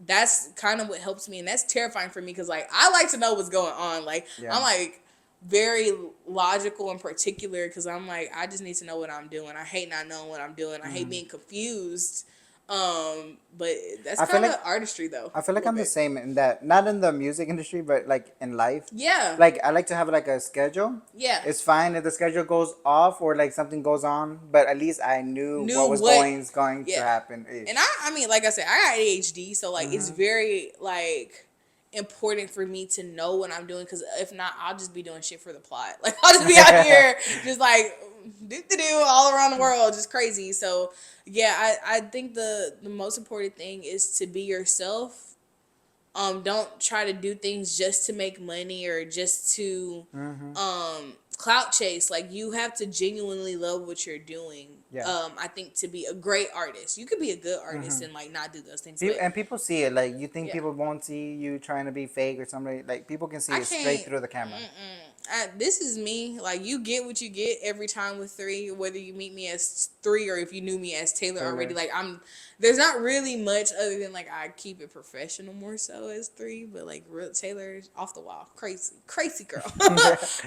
A: That's kind of what helps me, and that's terrifying for me because like I like to know what's going on. Like I'm like very logical and particular because I'm like, I just need to know what I'm doing. I hate not knowing what I'm doing. I hate being confused. But that's kind of artistry though.
B: I feel like I'm the same in that, not in the music industry, but like in life.
A: Yeah.
B: Like I like to have like a schedule.
A: Yeah.
B: It's fine if the schedule goes off or like something goes on, but at least I knew what was going to happen.
A: And I mean, like I said, I got ADHD, so like it's very like important for me to know what I'm doing, because if not, I'll just be doing shit for the plot. Like I'll just be out here just like do all around the world, just crazy. So yeah, I think the most important thing is to be yourself. Don't try to do things just to make money or just to clout chase. Like you have to genuinely love what you're doing. Yeah. I think to be a great artist, you could be a good artist and like not do those things.
B: And people see it. Like you think people won't see you trying to be fake or something. Like people can see it straight through the camera.
A: This is me. Like you get what you get every time with Three, whether you meet me as Three or if you knew me as Taylor already. Like there's not really much other than like I keep it professional more so as Three, but like real Taylor off the wall, crazy girl.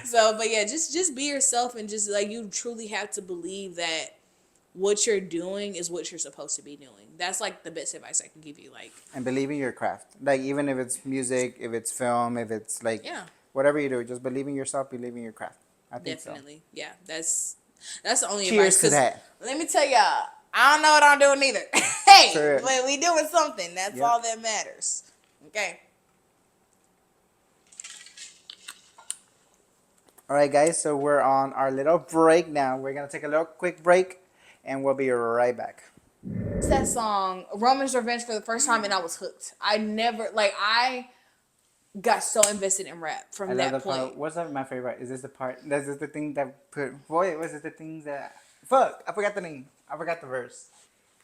A: So, but yeah, just be yourself and just like you truly have to believe that what you're doing is what you're supposed to be doing. That's like the best advice I can give you. Like,
B: and believe in your craft. Like even if it's music, if it's film, if it's like whatever you do, just believe in yourself, believe in your craft. I think
A: definitely. So. Yeah, That's the only
B: Cheers
A: advice.
B: to
A: 'Cause
B: that.
A: let me tell y'all, I don't know what I'm doing either. Hey,
B: Sure.
A: but we doing something. That's
B: Yep.
A: all that matters. Okay.
B: All right, guys. So we're on our little break now. We're gonna take a little quick break, and we'll be right back.
A: It's that song Roman's Revenge for the first time, and I was hooked. I got so invested in rap
B: I
A: from
B: love the
A: that
B: part.
A: point.
B: What's up, my favorite? Is this the part? This is the thing that put. Boy, was it the things that? Fuck! I forgot the name. I forgot the verse.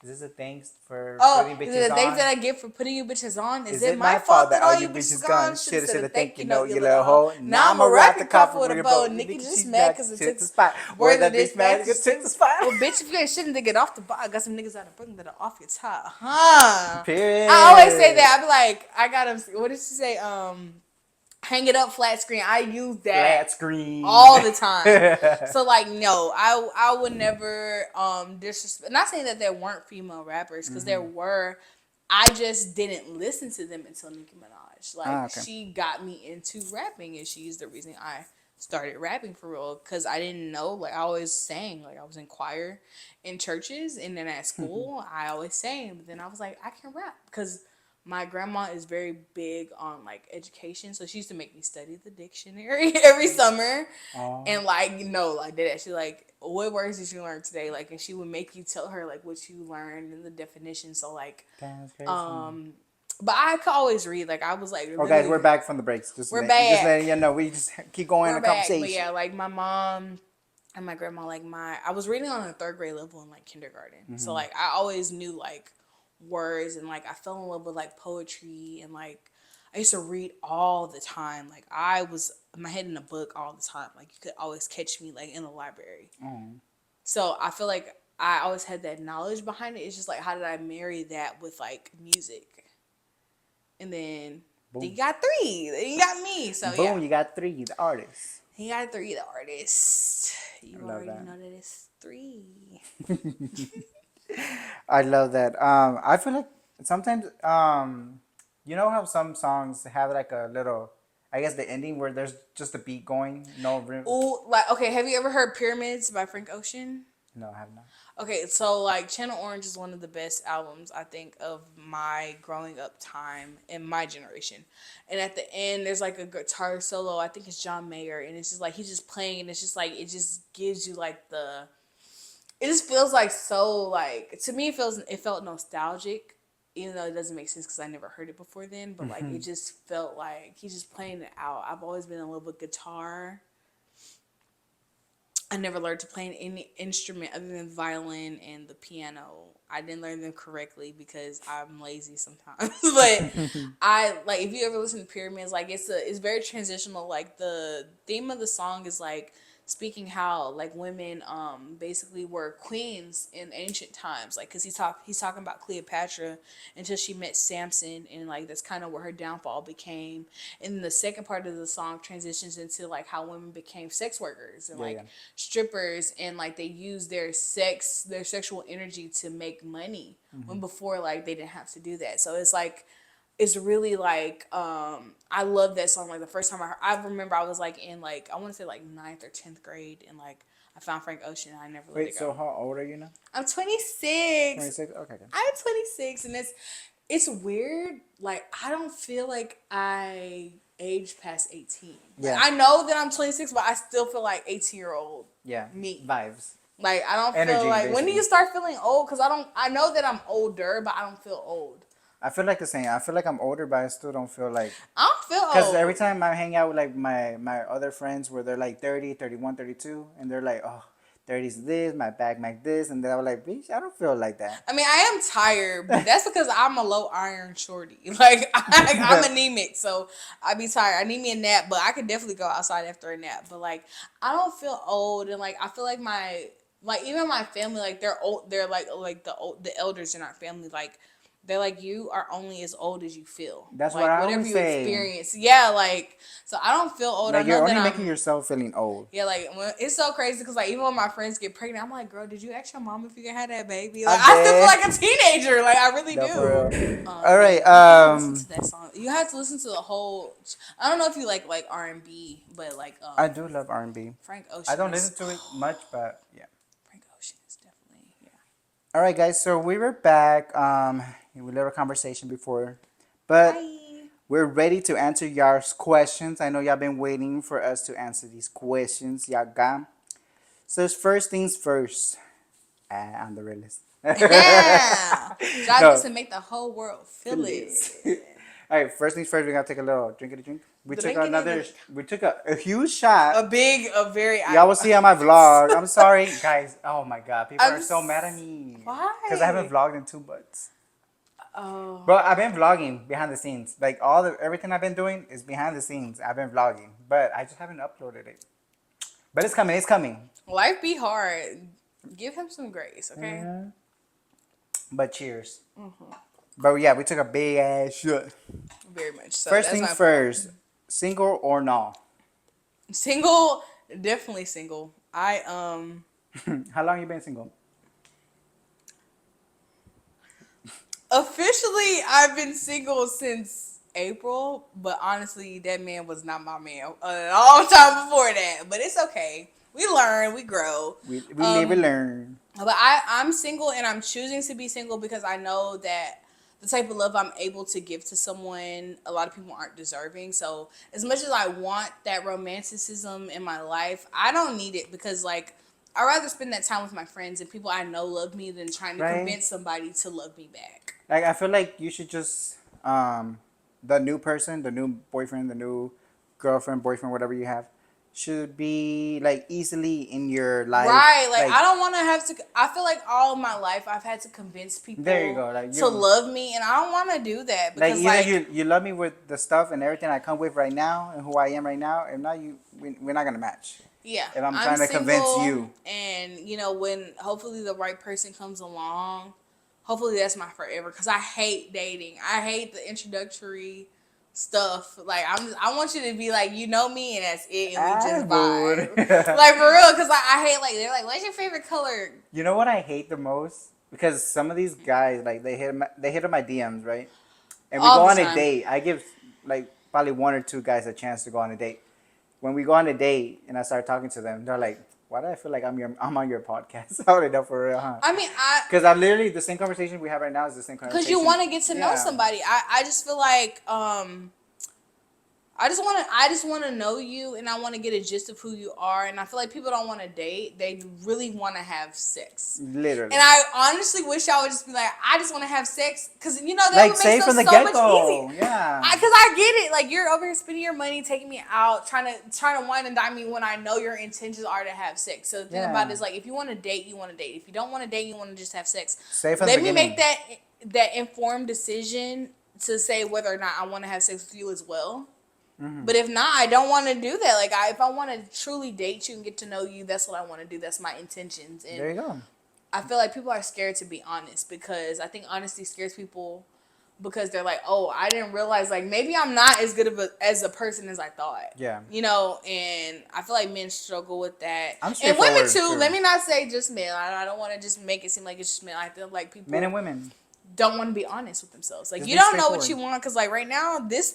B: Is this a thanks for
A: Oh,
B: putting
A: is it
B: bitches
A: the things
B: on?
A: that I get for putting you bitches on? Is
B: Is
A: it
B: it
A: my
B: my
A: fault
B: fault
A: that all you bitches gone? Should have
B: Shoulda
A: said a thank you note,
B: you
A: you
B: little
A: little
B: hoe.
A: hoe. Now I'm a rapping couple with a bow. Nikki just mad because it took
B: the spot.
A: where
B: Where
A: the
B: that bitch
A: bitch
B: mad
A: mad
B: because
A: because
B: took the spot.
A: well, bitch, if you ain't shitting to get off the bar, I got some niggas out of Brooklyn that are off your top. Huh?
B: Period.
A: I always say that. I be like, I got him. What did she say? Hang it up flat screen. I use that
B: Flat screen
A: all the time. So like, no, I would never disrespect. Not saying that there weren't female rappers, because there were. I just didn't listen to them until Nicki Minaj. Like,
B: okay.
A: she got me into rapping, and she's the reason I started rapping for real. Because I didn't know. Like, I always sang. Like, I was in choir in churches, and then at school I always sang. But then I was like, I can rap because my grandma is very big on like education, so she used to make me study the dictionary every summer. And like, like that, she like, what words did you learn today? Like, and she would make you tell her like what you learned and the definition. So like,
B: That's crazy.
A: but I could always read. Like, I was like,
B: Oh, guys, we're back from the breaks.
A: We're
B: Just
A: back.
B: letting you know. We just keep going in
A: We're
B: the
A: back.
B: conversation.
A: But yeah, like my mom and my grandma, like I was reading on a third grade level in like kindergarten. So like, I always knew like words, and like I fell in love with like poetry, and like I used to read all the time. Like, I was my head in a book all the time. Like, you could always catch me like in the library. So I feel like I always had that knowledge behind it. It's just like, how did I marry that with like music? And then you got three. Then you got me. So
B: Boom,
A: yeah,
B: you got three, the artists.
A: he got three. The artist. You
B: love
A: already
B: that.
A: know that it's three.
B: I love that. I feel like sometimes, you know how some songs have like a little, I guess the ending where there's just a beat going, no rim.
A: Oh, like, okay, have you ever heard Pyramids by Frank Ocean?
B: No, I have not.
A: Okay, so like Channel Orange is one of the best albums I think of my growing up time in my generation. And at the end there's like a guitar solo, I think it's John Mayer, and it's just like he's just playing, and it's just like it just gives you like it just feels like so, like, to me it felt nostalgic, even though it doesn't make sense because I never heard it before then, but like it just felt like he's just playing it out. I've always been in love with guitar. I never learned to play any instrument other than violin and the piano. I didn't learn them correctly because I'm lazy sometimes. But I like, if you ever listen to Pyramids, like it's very transitional. Like, the theme of the song is like speaking how like women basically were queens in ancient times, like, because he's talking about Cleopatra until she met Samson, and like that's kind of where her downfall became. And then the second part of the song transitions into like how women became sex workers and strippers, and like they use their sexual energy to make money, when before like they didn't have to do that. So it's like, it's really like, I love that song. Like, the first time I remember I was like in like, I want to say like 9th or 10th grade, and like I found Frank Ocean and I never let
B: Wait,
A: it go.
B: so how old are you now?
A: I'm 26.
B: 26? Okay, good.
A: I'm 26, and it's weird. Like, I don't feel like I aged past 18.
B: Yeah.
A: Like, I know that I'm 26, but I still feel like 18-year-old
B: Yeah.
A: me.
B: Vibes.
A: Like, I don't
B: Energy,
A: feel like, when do
B: basically.
A: you start feeling old? Because I know that I'm older, but I don't feel old.
B: I feel like the same. I feel like I'm older, but I still don't feel like...
A: I don't feel old.
B: Because every time I hang out with like my other friends where they're like 30, 31, 32, and they're like, oh, 30's this, my back like this, and then I was like, bitch, I don't feel like that.
A: I mean, I am tired, but that's because I'm a low iron shorty. Like, I'm anemic, so I be tired. I need me a nap, but I could definitely go outside after a nap. But like, I don't feel old, and like I feel like even my family, like they're old. They're like the elders in our family, like they're like, you are only as old as you feel.
B: That's what
A: Like
B: I
A: whatever
B: always
A: you
B: say.
A: experience. Yeah, like so I don't feel old. I
B: Like you're
A: know that
B: only making
A: I'm.
B: yourself feeling old.
A: Yeah, like it's so crazy because like even when my friends get pregnant, I'm like, girl, did you ask your mom if you can have that baby? Like
B: I'm
A: I still feel
B: dead.
A: like a teenager. Like I really
B: No, for
A: do.
B: real. All right.
A: But you have to listen to that song. You have to listen to the whole. I don't know if you like R&B, but like
B: I do love R&B.
A: Frank
B: I
A: Ocean
B: don't
A: is
B: listen to it much, but yeah.
A: Frank Ocean is definitely yeah.
B: All right, guys. So we were back. We had a little conversation before, but
A: Hi.
B: we're ready to answer y'all's questions. I know y'all been waiting for us to answer these questions. Y'all got. So first things first. I'm the realist.
A: Drive
B: No,
A: this and make the whole world feel
B: Phillies.
A: it.
B: All right, first things first. We gotta take a little drink of the drink. We took
A: Drinking
B: another.
A: it.
B: We took a huge shot.
A: A very.
B: Y'all will see on my vlog. I'm sorry, guys. Oh my god, people
A: I'm
B: are so mad at me. Because I haven't
A: why?
B: vlogged in 2 months.
A: Oh.
B: Bro, I've been vlogging behind the scenes. Like everything I've been doing is behind the scenes. I've been vlogging, but I just haven't uploaded it. But it's coming. It's coming.
A: Life be hard. Give him some grace, okay?
B: Mhm. But cheers. But yeah, we took a big ass shot.
A: Very much so.
B: First
A: That's
B: things
A: my fault.
B: first. Single or no?
A: Single, definitely single.
B: How long you been single?
A: Officially I've been single since April, but honestly that man was not my man a long time before that. But it's okay. We learn, we grow.
B: We live and learn.
A: But I'm single and I'm choosing to be single because I know that the type of love I'm able to give to someone, a lot of people aren't deserving. So as much as I want that romanticism in my life, I don't need it because like I'd rather spend that time with my friends and people I know love me than trying to
B: Right?
A: convince somebody to love me back.
B: Like I feel like you should just the new person, the new boyfriend, the new girlfriend, boyfriend, whatever you have, should be like easily in your life.
A: Right, like
B: Like
A: I don't want to have to. I feel like all my life I've had to convince
B: there you
A: people
B: go. Like
A: to
B: you
A: love me, and I don't want to do that
B: like
A: because
B: either
A: like
B: you love me with the stuff and everything I come with right now and who I am right now, if not we're not gonna match.
A: yeah,
B: If I'm
A: I'm
B: trying to convince
A: single,
B: you.
A: and when hopefully the right person comes along, hopefully that's my forever. Because I hate dating. I hate the introductory stuff. Like I want you to be like you know me, and that's it, and we
B: Ah,
A: just
B: boo.
A: vibe. Like for real, because like, I hate like they're like, what's your favorite color?
B: You know what I hate the most? Because some of these guys like they hit on my DMs, right? And we
A: All
B: go
A: the
B: on a
A: time.
B: date. I give like probably one or two guys a chance to go on a date. When we go on a date and I start talking to them, they're like, "Why do I feel like I'm on your podcast?" I already know for real, huh?
A: I mean,
B: Because I'm literally the same conversation we have right now is the same
A: because you
B: conversation.
A: want to get to know
B: Yeah.
A: somebody. I just feel like I just want to know you, and I want to get a gist of who you are. And I feel like people don't want to date; they really want to have sex.
B: Literally.
A: And I honestly wish I would just be like, I just want to have sex, because that
B: Like
A: would make
B: say
A: stuff
B: from the
A: so
B: get
A: much
B: go.
A: easier.
B: Yeah.
A: Because I get it, like you're over here spending your money, taking me out, trying to wine and dine me when I know your intentions are to have sex. So the thing about it is like, if you want to date, you want to date. If you don't want to date, you want to just have sex.
B: Say from the
A: Let me
B: beginning.
A: make that informed decision to say whether or not I want to have sex with you as well.
B: Mm-hmm.
A: But if not, I don't want to do that. Like, if I want to truly date you and get to know you, that's what I want to do. That's my intentions. And
B: There you go.
A: I feel like people are scared to be honest because I think honesty scares people because they're like, oh, I didn't realize, like, maybe I'm not as good of as a person as I thought.
B: Yeah.
A: And I feel like men struggle with that.
B: I'm
A: And women,
B: straightforward,
A: too. Let me not say just men. I don't want to just make it seem like it's just men. I feel like people
B: Men and women.
A: don't want to be honest with themselves. Like,
B: Just
A: you
B: be
A: don't know what you
B: straightforward.
A: want because, like, right now, this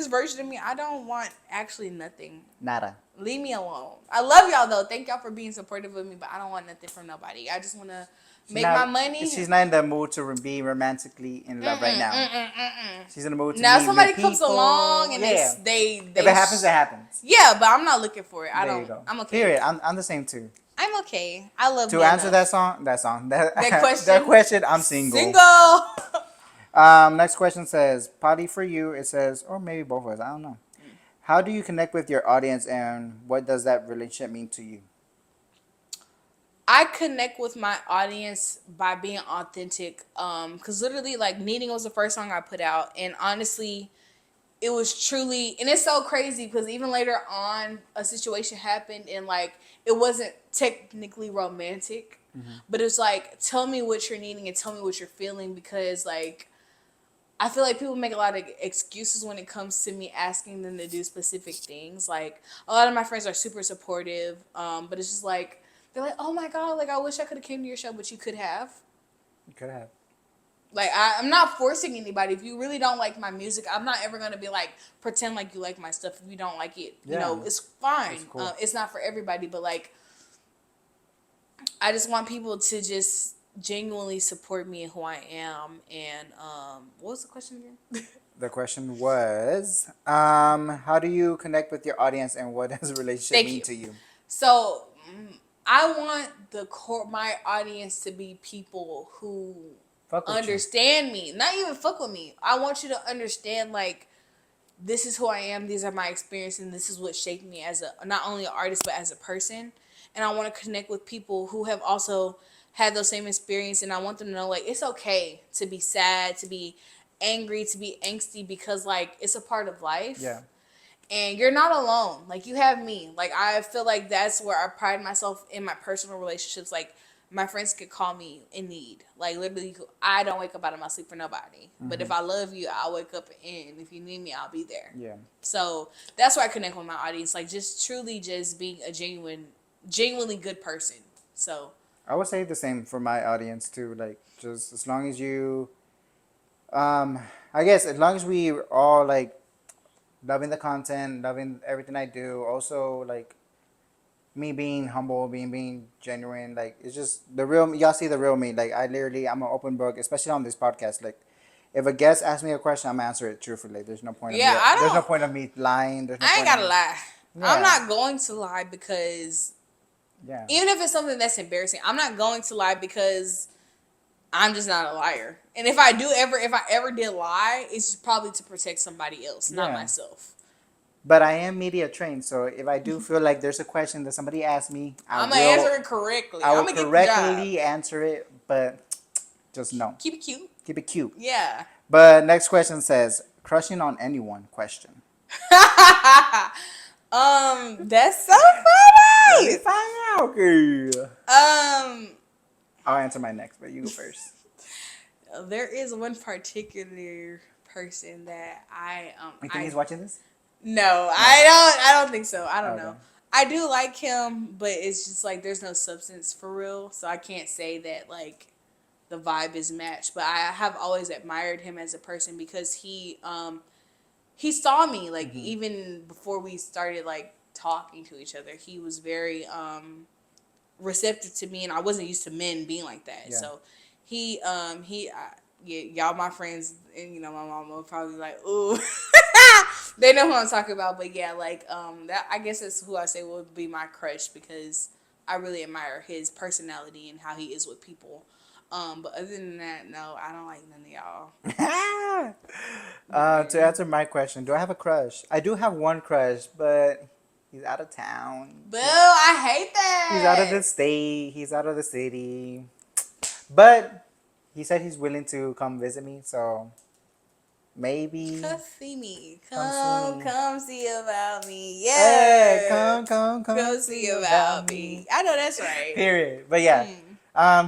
A: version of me, I don't want actually nothing.
B: Nada.
A: Leave me alone. I love y'all, though. Thank y'all for being supportive of me, but I don't want nothing from nobody. I just want to make my money.
B: She's not in the mood to be romantically in love right now. She's in the mood to
A: Now,
B: meet
A: somebody
B: new
A: comes
B: people.
A: along and
B: yeah.
A: they
B: If it happens, it happens.
A: Yeah, but I'm not looking for it.
B: There you go.
A: I'm okay.
B: Period. I'm the same too.
A: I'm okay. I love
B: To
A: me
B: answer
A: enough.
B: that
A: question.
B: that question, I'm single.
A: Single.
B: Next question says, "Potty for you." It says, or maybe both of us. I don't know. How do you connect with your audience, and what does that relationship mean to you?
A: I connect with my audience by being authentic. Cause literally, like, Needing was the first song I put out, and honestly, it was truly, and it's so crazy because even later on, a situation happened, and like it wasn't technically romantic, but it's like, tell me what you're needing and tell me what you're feeling, because like I feel like people make a lot of excuses when it comes to me asking them to do specific things. Like, a lot of my friends are super supportive, but it's just like, they're like, oh my God, like, I wish I could have came to your show, but you could have.
B: You could have.
A: Like, I'm not forcing anybody. If you really don't like my music, I'm not ever going to be like, pretend like you like my stuff if you don't like it.
B: Yeah.
A: You know, it's fine.
B: It's cool.
A: It's not for everybody, but like, I just want people to just genuinely support me and who I am. And what was the question again?
B: The question was, how do you connect with your audience, and what does a relationship
A: Thank
B: mean
A: you.
B: to you?
A: So I want my audience to be people who
B: Fuck with you.
A: understand me, not even fuck with me. I want you to understand, like, this is who I am. These are my experiences, and this is what shaped me as a not only an artist but as a person. And I want to connect with people who have also had those same experiences. And I want them to know, like, it's okay to be sad, to be angry, to be angsty, because like it's a part of life.
B: Yeah.
A: And you're not alone. Like, you have me. Like, I feel like that's where I pride myself in my personal relationships. Like, my friends could call me in need. Like, literally, I don't wake up out of my sleep for nobody. But if I love you, I'll wake up, and if you need me, I'll be there.
B: Yeah.
A: So that's why I connect with my audience. Like, just truly just being a genuinely good person. So
B: I would say the same for my audience too. Like, just as long as you, I guess as long as we all like loving the content, loving everything I do. Also, like me being humble, being genuine. Like, it's just the real. Y'all see the real me. Like, I'm an open book, especially on this podcast. Like, if a guest asks me a question, I'm gonna answer it truthfully. There's no point.
A: Yeah, I
B: There's no
A: don't-
B: point of me lying. There's no
A: I ain't
B: point
A: gotta
B: of me-
A: lie.
B: Yeah.
A: I'm not going to lie because
B: Yeah.
A: even if it's something that's embarrassing, I'm not going to lie because I'm just not a liar. And if I ever did lie, it's probably to protect somebody else, not
B: Yeah.
A: myself.
B: But I am media trained, so if I do feel like there's a question that somebody asked me,
A: I'm gonna answer it correctly.
B: I
A: I'm
B: will
A: gonna get the job.
B: correctly answer it, but just no.
A: Keep it cute.
B: Keep it cute.
A: Yeah.
B: But next question says, crushing on anyone? Question.
A: That's so funny.
B: Find out, girl. I'll answer my next, but you go first.
A: There is one particular person that
B: You think he's watching this?
A: No, I don't think so. I don't
B: Okay.
A: know. I do like him, but it's just like there's no substance for real, so I can't say that like the vibe is matched. But I have always admired him as a person because he saw me like even before we started like talking to each other. He was very receptive to me, and I wasn't used to men being like that.
B: Yeah.
A: So yeah, y'all my friends, and you know my mom will probably be like, ooh. They know who I'm talking about, but yeah, like that I guess that's who I say would be my crush because I really admire his personality and how he is with people. But other than that, no, I don't like none of y'all.
B: To answer my question, do I have a crush? I do have one crush, but he's out of town.
A: Boo, I hate that.
B: He's out of the state. He's out of the city. But he said he's willing to come visit me, so maybe.
A: Come see me.
B: Come see me.
A: Come see about me. Yeah.
B: Hey, come
A: see about me. I know that's right.
B: Period. But yeah,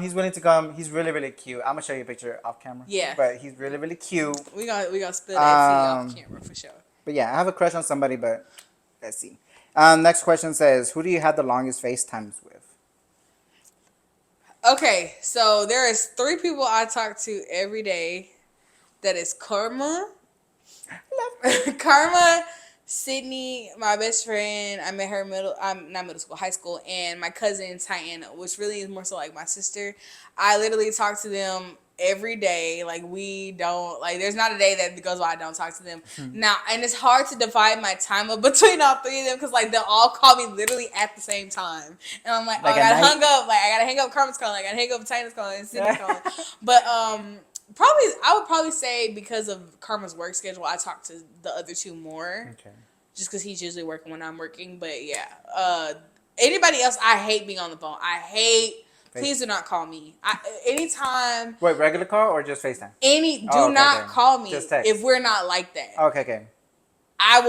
B: he's willing to come. He's really, really cute. I'm gonna show you a picture off camera.
A: Yeah.
B: But he's really, really cute.
A: We gonna spill that tea off camera for sure.
B: But yeah, I have a crush on somebody, but let's see. Next question says, who do you have the longest FaceTimes with?
A: Okay, so there is 3 people I talk to every day. That is Karma, Sydney, my best friend. I met her high school, and my cousin Tiana, which really is more so like my sister. I literally talk to them every day. Like, we don't, like, there's not a day that goes by I don't talk to them. Now, and it's hard to divide my time up between all 3 of them because, like, they'll all call me literally at the same time. And I'm like, I gotta hang up Karma's calling, I gotta hang up Tiana's calling, and Sydney's calling. But, I would probably say because of Karma's work schedule, I talk to the other 2 more.
B: Okay.
A: Just because he's usually working when I'm working. But, yeah. Anybody else, I hate being on the phone. Please do not call me. Anytime.
B: Wait, regular call or just FaceTime?
A: Do not call me
B: just text.
A: if we're not like that.
B: Okay.
A: I'll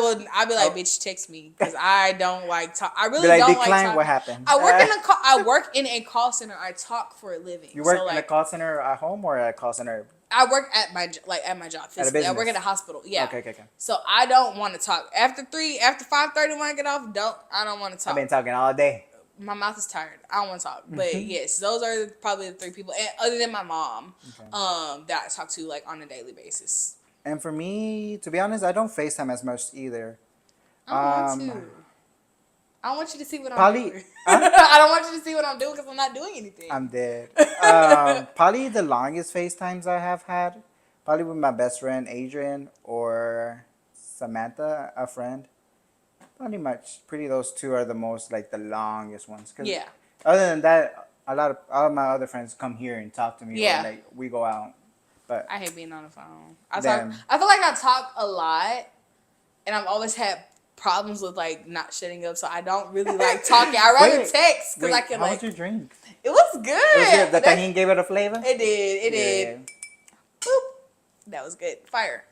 A: be like, bitch, text me because I don't like talk. I really
B: Be like,
A: don't
B: decline,
A: like talking.
B: what happened?
A: I work in a call center. I talk for a living.
B: You work
A: so,
B: in a call center at home or a call center
A: I work at my job
B: At a
A: physically. I work
B: business?
A: at a hospital. Yeah.
B: Okay.
A: So I don't want to talk after 5:30 when I get off. I don't want to
B: I've
A: talk.
B: been talking all day.
A: My mouth is tired. I don't want to talk. But yes, those are probably the three people, and other than my mom,
B: Okay.
A: that I talk to like on a daily basis.
B: And for me, to be honest, I don't FaceTime as much either.
A: I don't want
B: Um,
A: to. I don't want you to see what I'm
B: Probably,
A: doing.
B: huh?
A: I don't want you to see what I'm doing because I'm not doing anything.
B: I'm dead. Probably the longest FaceTimes I have had, probably with my best friend Adrian or Samantha, a friend. Pretty much, pretty those two are the most like the longest ones. Cause
A: Yeah.
B: other than that, all of my other friends come here and talk to me, or
A: Yeah.
B: like we go out. But
A: I hate being on the phone.
B: Them.
A: I feel like I talk a lot, and I've always had problems with like not shutting up. So I don't really like talking. I rather
B: Wait,
A: text because I
B: wait,
A: can
B: how
A: like.
B: was your drink?
A: It was good.
B: It was good. The
A: That-
B: tahini gave it a flavor.
A: It did. It did.
B: Yeah.
A: Boop. That was good. Fire.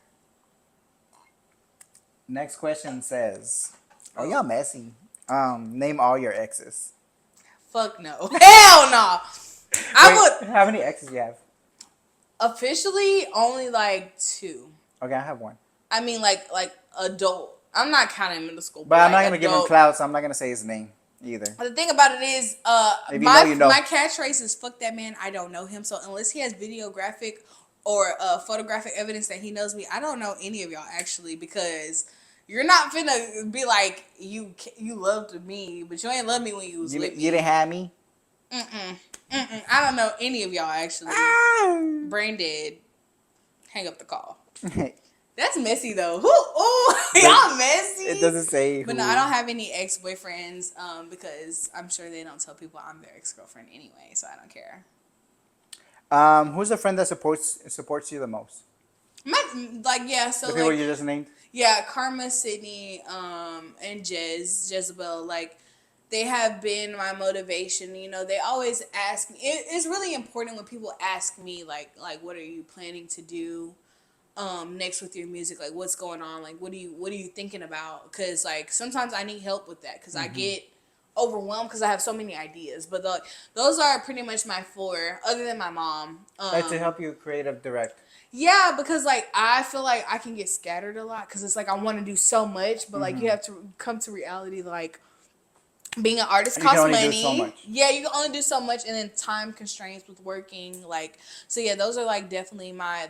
B: Next question says, "Oh, y'all messy. Name all your exes."
A: Fuck no. Hell no. I would
B: How many exes you have?
A: officially only like 2.
B: Okay, I have one,
A: I mean like adult. I'm not counting middle school.
B: but I'm not
A: like,
B: gonna give him
A: adult.
B: clout, so I'm not gonna say his name either.
A: The thing about it is,
B: If you know, you know.
A: my catchphrase is "fuck that man." I don't know him, so unless he has videographic or photographic evidence that he knows me, I don't know any of y'all actually, because you're not finna be like you loved me, but you ain't love me when you was with me.
B: You didn't have me.
A: I don't know any of y'all actually. Brain dead. Hang up the call. That's messy though. Y'all messy.
B: It doesn't say.
A: But no, I don't have any ex-boyfriends because I'm sure they don't tell people I'm their ex-girlfriend anyway, so I don't care.
B: Who's the friend that supports you the most?
A: So
B: The people you just named.
A: yeah, Karma, Sydney, and Jezebel, like they have been my motivation. You know, they always ask me. It's really important when people ask me like what are you planning to do next with your music, like what's going on, like what are you thinking about, because like sometimes I need help with that because I get overwhelmed because I have so many ideas, but those are pretty much my 4 other than my mom.
B: Like to help you creative direct.
A: Yeah, because like I feel like I can get scattered a lot because it's like I want to do so much, but like you have to come to reality, like being an artist
B: And you can
A: costs
B: only
A: money.
B: do so much.
A: Yeah, you can only do so much, and then time constraints with working. Like, so yeah, those are like definitely my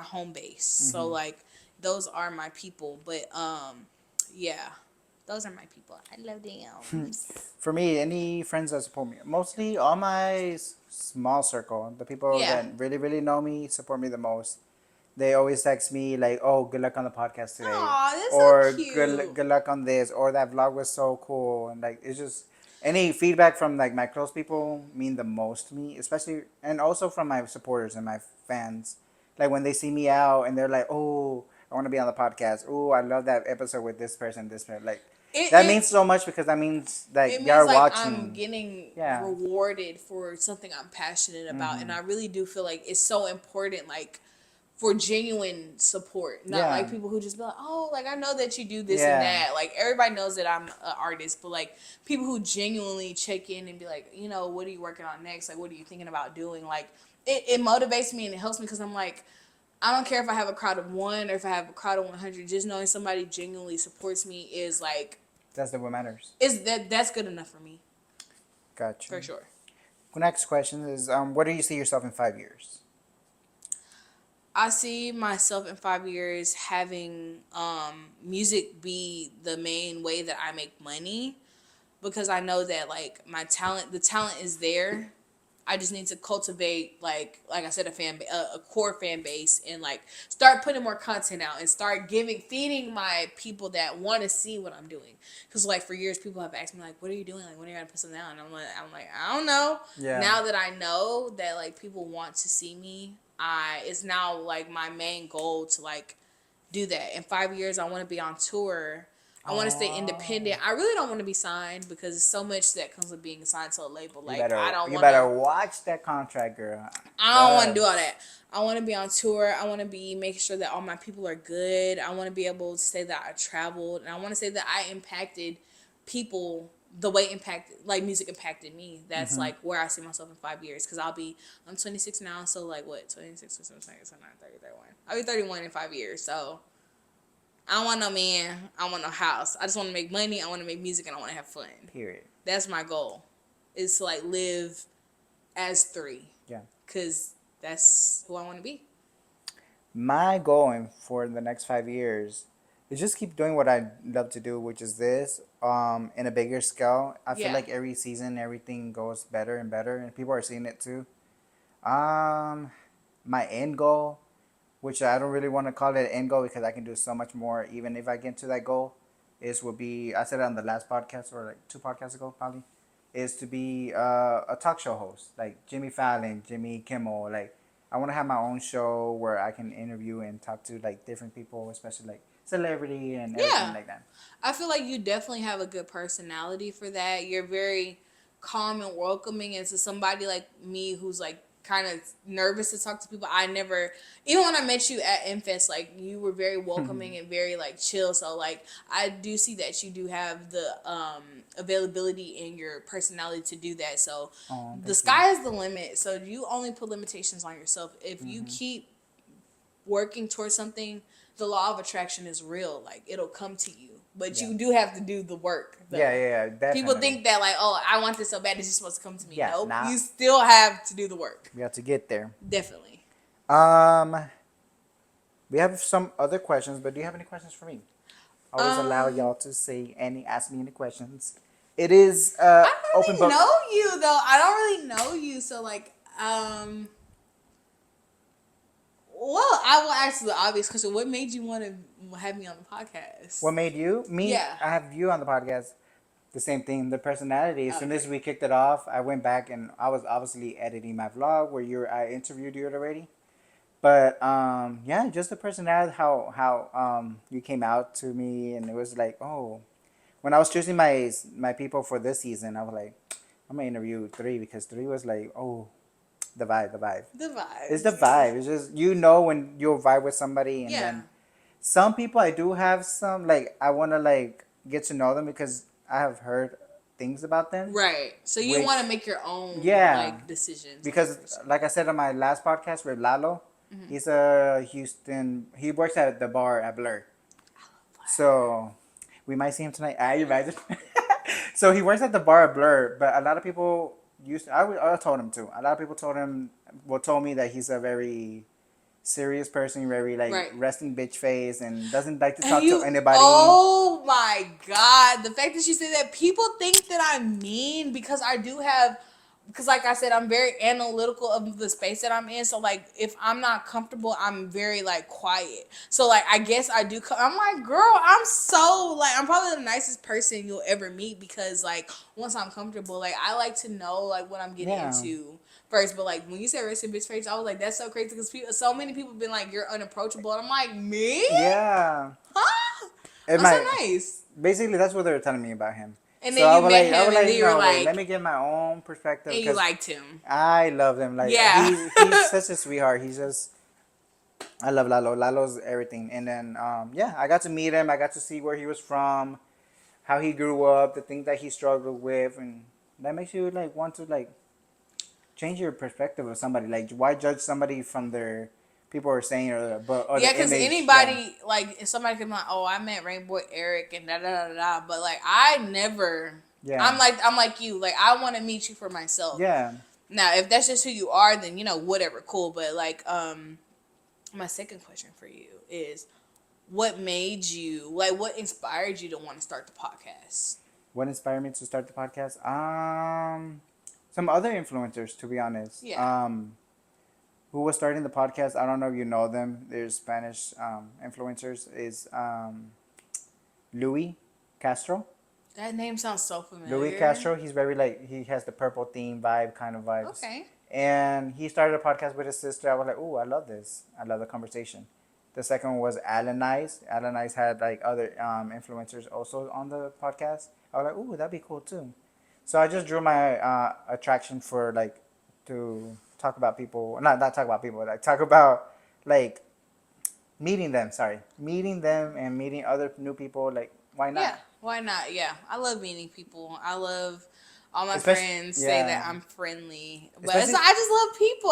A: home base. So like those are my people. But yeah, those are my people. I love them.
B: For me, any friends that support me, mostly all my small circle, the people
A: Yeah.
B: that really, really know me, support me the most. They always text me like, "Oh, good luck on the podcast today,"
A: Aw, that's
B: or
A: so cute.
B: good luck on this," or "That vlog was so cool," and like it's just any feedback from like my close people mean the most to me, especially and also from my supporters and my fans. Like when they see me out and they're like, "Oh, I want to be on the podcast. Oh, I love that episode with this person, this person." Like that means so much because that means that
A: it
B: you're
A: means like
B: watching.
A: I'm getting
B: Yeah.
A: rewarded for something I'm passionate about, and I really do feel like it's so important, like for genuine support, not like people who just be like, oh, like I know that you do this and that. Like everybody knows that I'm an artist, but like people who genuinely check in and be like, you know, what are you working on next? Like, what are you thinking about doing? Like it motivates me and it helps me because I'm like, I don't care if I have a crowd of 1 or if I have a crowd of 100. Just knowing somebody genuinely supports me is like,
B: that's what matters.
A: That's good enough for me.
B: Gotcha.
A: For sure.
B: Next question is, where do you see yourself in 5 years?
A: I see myself in 5 years having music be the main way that I make money, because I know that like the talent is there. I just need to cultivate like I said, a core fan base, and like start putting more content out and start feeding my people that want to see what I'm doing. Because like for years people have asked me like, what are you doing? Like when are you gonna put something out? And I'm like I don't know.
B: Yeah.
A: Now that I know that like people want to see me, it's now like my main goal to like do that. In 5 years, I want to be on tour. I want to stay independent. I really don't want to be signed because there's so much that comes with being signed to a label. Like
B: you better watch that contract, girl.
A: I don't want to do all that. I want to be on tour. I want to be making sure that all my people are good. I want to be able to say that I traveled, and I want to say that I impacted people the way music impacted me. That's
B: Mm-hmm.
A: like where I see myself in 5 years. Because I'm 26 now, so like what, 26, 27, 28, 29, 30, 31. I'll be 31 in 5 years. So I don't want no man. I don't want no house. I just want to make money. I want to make music, and I want to have fun.
B: Period.
A: That's my goal. Is to like live as three.
B: Yeah.
A: Because that's who I want to be.
B: My goal for the next 5 years is just keep doing what I love to do, which is this, in a bigger scale. I feel
A: Yeah.
B: like every season everything goes better and better, and people are seeing it too. Um, my end goal, which I don't really want to call it an end goal because I can do so much more, even if I get to that goal, would be, I said it on the last podcast or like 2 podcasts ago probably, is to be a talk show host like Jimmy Fallon, Jimmy Kimmel. Like I want to have my own show where I can interview and talk to like different people, especially like celebrity and everything
A: Yeah.
B: like that.
A: I feel like you definitely have a good personality for that. You're very calm and welcoming, and to somebody like me who's like kind of nervous to talk to people. I never, even when I met you at Infest, like you were very welcoming and very like chill. So like I do see that you do have the availability in your personality to do that. So
B: Oh,
A: the
B: thank
A: sky is the limit. So you only put limitations on yourself. If you keep working towards something, the law of attraction is real. Like it'll come to you, but
B: Yeah.
A: you do have to do the work. Though.
B: Yeah, definitely.
A: People think that like, oh, I want this so bad, it's just supposed to come to me.
B: Yeah,
A: Nope,
B: nah.
A: you still have to do the work.
B: We have to get there.
A: Definitely.
B: Um, we have some other questions, but do you have any questions for me? I always allow y'all to ask me any questions. It is
A: I don't
B: open
A: really
B: book.
A: know you though. I don't really know you, so like, well, I will ask the obvious question. What made you want to have me on the podcast?
B: What made you? Me?
A: Yeah.
B: I have you on the podcast. The same thing, the personality. As soon as we kicked it off, I went back and I was obviously editing my vlog where I interviewed you already. But yeah, just the personality, how you came out to me, and it was like, oh, when I was choosing my people for this season, I was like, I'm gonna interview 3 because 3 was like, oh, the vibe, the vibe.
A: The vibe.
B: It's the vibe. It's just when you'll vibe with somebody, and then some people I do have some like I want to like get to know them because I have heard things about them.
A: Right. So you want to make your own like decisions.
B: Because like I said on my last podcast with Lalo, he's a Houston. He works at the bar at Blur. So we might see him tonight. You imagine? So he works at the bar at Blur, but a lot of people I told him too. A lot of people told me that he's a very serious person, very like resting bitch face, and doesn't like to talk to anybody.
A: Oh my god, the fact that you say that, people think that I'm mean because I do have, because like I said, I'm very analytical of the space that I'm in. So like if I'm not comfortable, I'm very like quiet. So like I guess I do. I'm like, girl, I'm probably the nicest person you'll ever meet because like once I'm comfortable, like I like to know like what I'm getting into first. But like when you said rest in bitch face, I was like, that's so crazy because so many people have been like, you're unapproachable, and I'm like, me?
B: Yeah.
A: Huh?
B: That's
A: so nice.
B: Basically, that's what they were telling me about him.
A: And then you met him, and you were like,
B: let me get my own perspective.
A: And you liked him.
B: I love him. Like, he's such a sweetheart. I love Lalo. Lalo's everything. And then, I got to meet him. I got to see where he was from, how he grew up, the things that he struggled with, and that makes you like want to like change your perspective of somebody. Like, why judge somebody from their people are saying or
A: because anybody like if somebody could be like, oh, I met Rainboy Erik and da da da da, but like I never. Yeah. I'm like you. Like I want to meet you for myself.
B: Yeah.
A: Now, if that's just who you are, then whatever, cool. But like, my second question for you is, what inspired you to want to start the podcast?
B: What inspired me to start the podcast? Some other influencers, to be honest.
A: Yeah.
B: Who was starting the podcast? I don't know if you know them. There's Spanish influencers. Is Louis Castro.
A: That name sounds so familiar.
B: Louis Castro. He's very like he has the purple theme kind of vibes.
A: Okay.
B: And he started a podcast with his sister. I was like, oh, I love this. I love the conversation. The second one was Alan Ice. Alan Ice had like other influencers also on the podcast. I was like, oh, that'd be cool too. So I just drew my attraction for like to talk about people. Not talk about people. Like talk about like meeting them. Sorry, meeting them and meeting other new people. Like why not?
A: Yeah. Why not? Yeah, I love meeting people. I love all my
B: Especially,
A: friends say that
B: yeah.
A: I'm friendly, but
B: Especially,
A: I just love people.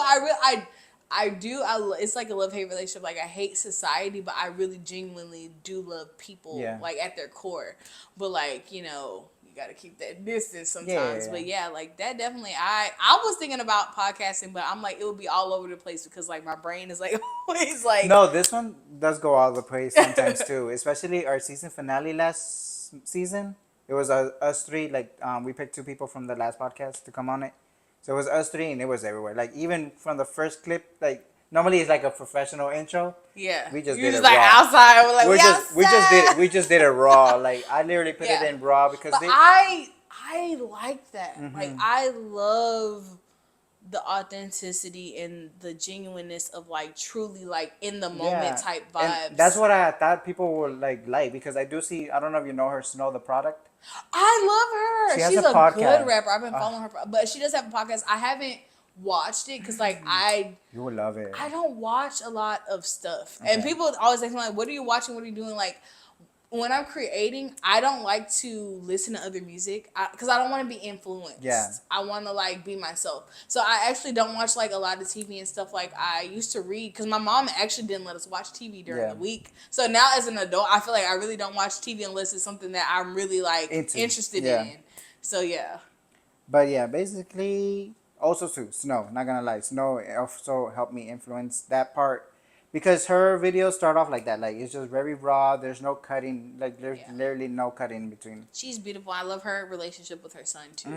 A: I do. It's like a love hate relationship. Like I hate society, but I really genuinely do love people.
B: yeah.
A: Like at their core, but like you got to keep that distance
B: Yeah, yeah,
A: sometimes.
B: yeah.
A: But yeah, like that definitely. I was thinking about podcasting, but I'm like it would be all over the place because like my brain is like always like.
B: No, this one does go all the place sometimes too. Especially our season finale last season. It was us three. Like we picked two people from the last podcast to come on it. So it was us three, and it was everywhere. Like even from the first clip, like normally it's like a professional intro.
A: Yeah,
B: We just
A: you're
B: did
A: just
B: it
A: like
B: raw.
A: outside. We're like we outside.
B: We just did it raw. Like I literally put it
A: Yeah.
B: in raw because
A: But
B: they.
A: I like that. Like
B: Mm-hmm.
A: I love the authenticity and the genuineness of like truly like in the moment
B: Yeah,
A: type
B: and that's
A: vibes.
B: what I thought people would like because I do see. I don't know if you know her, Snow the Product.
A: I love her.
B: She has
A: She's
B: a
A: a good
B: podcast.
A: rapper. I've been following her, but she does have a podcast. I haven't watched it because like
B: You would love it.
A: I don't watch a lot of stuff, and
B: Okay.
A: people always ask me like, "What are you watching? What are you doing?" Like when I'm creating, I don't like to listen to other music because I don't want to be influenced.
B: Yeah.
A: I want to like be myself. So I actually don't watch like a lot of TV and stuff like I used to read because my mom actually didn't let us watch TV during
B: Yeah.
A: the week. So now as an adult, I feel like I really don't watch TV unless it's something that I'm really like
B: Into.
A: interested
B: Yeah.
A: in. So yeah.
B: But yeah, basically, also too, Snow. Not gonna lie, Snow also helped me influence that part because her videos start off like that. Like it's just very raw. There's no cutting. Like there's
A: Yeah.
B: literally no cutting in between.
A: She's beautiful. I love her relationship with her son too.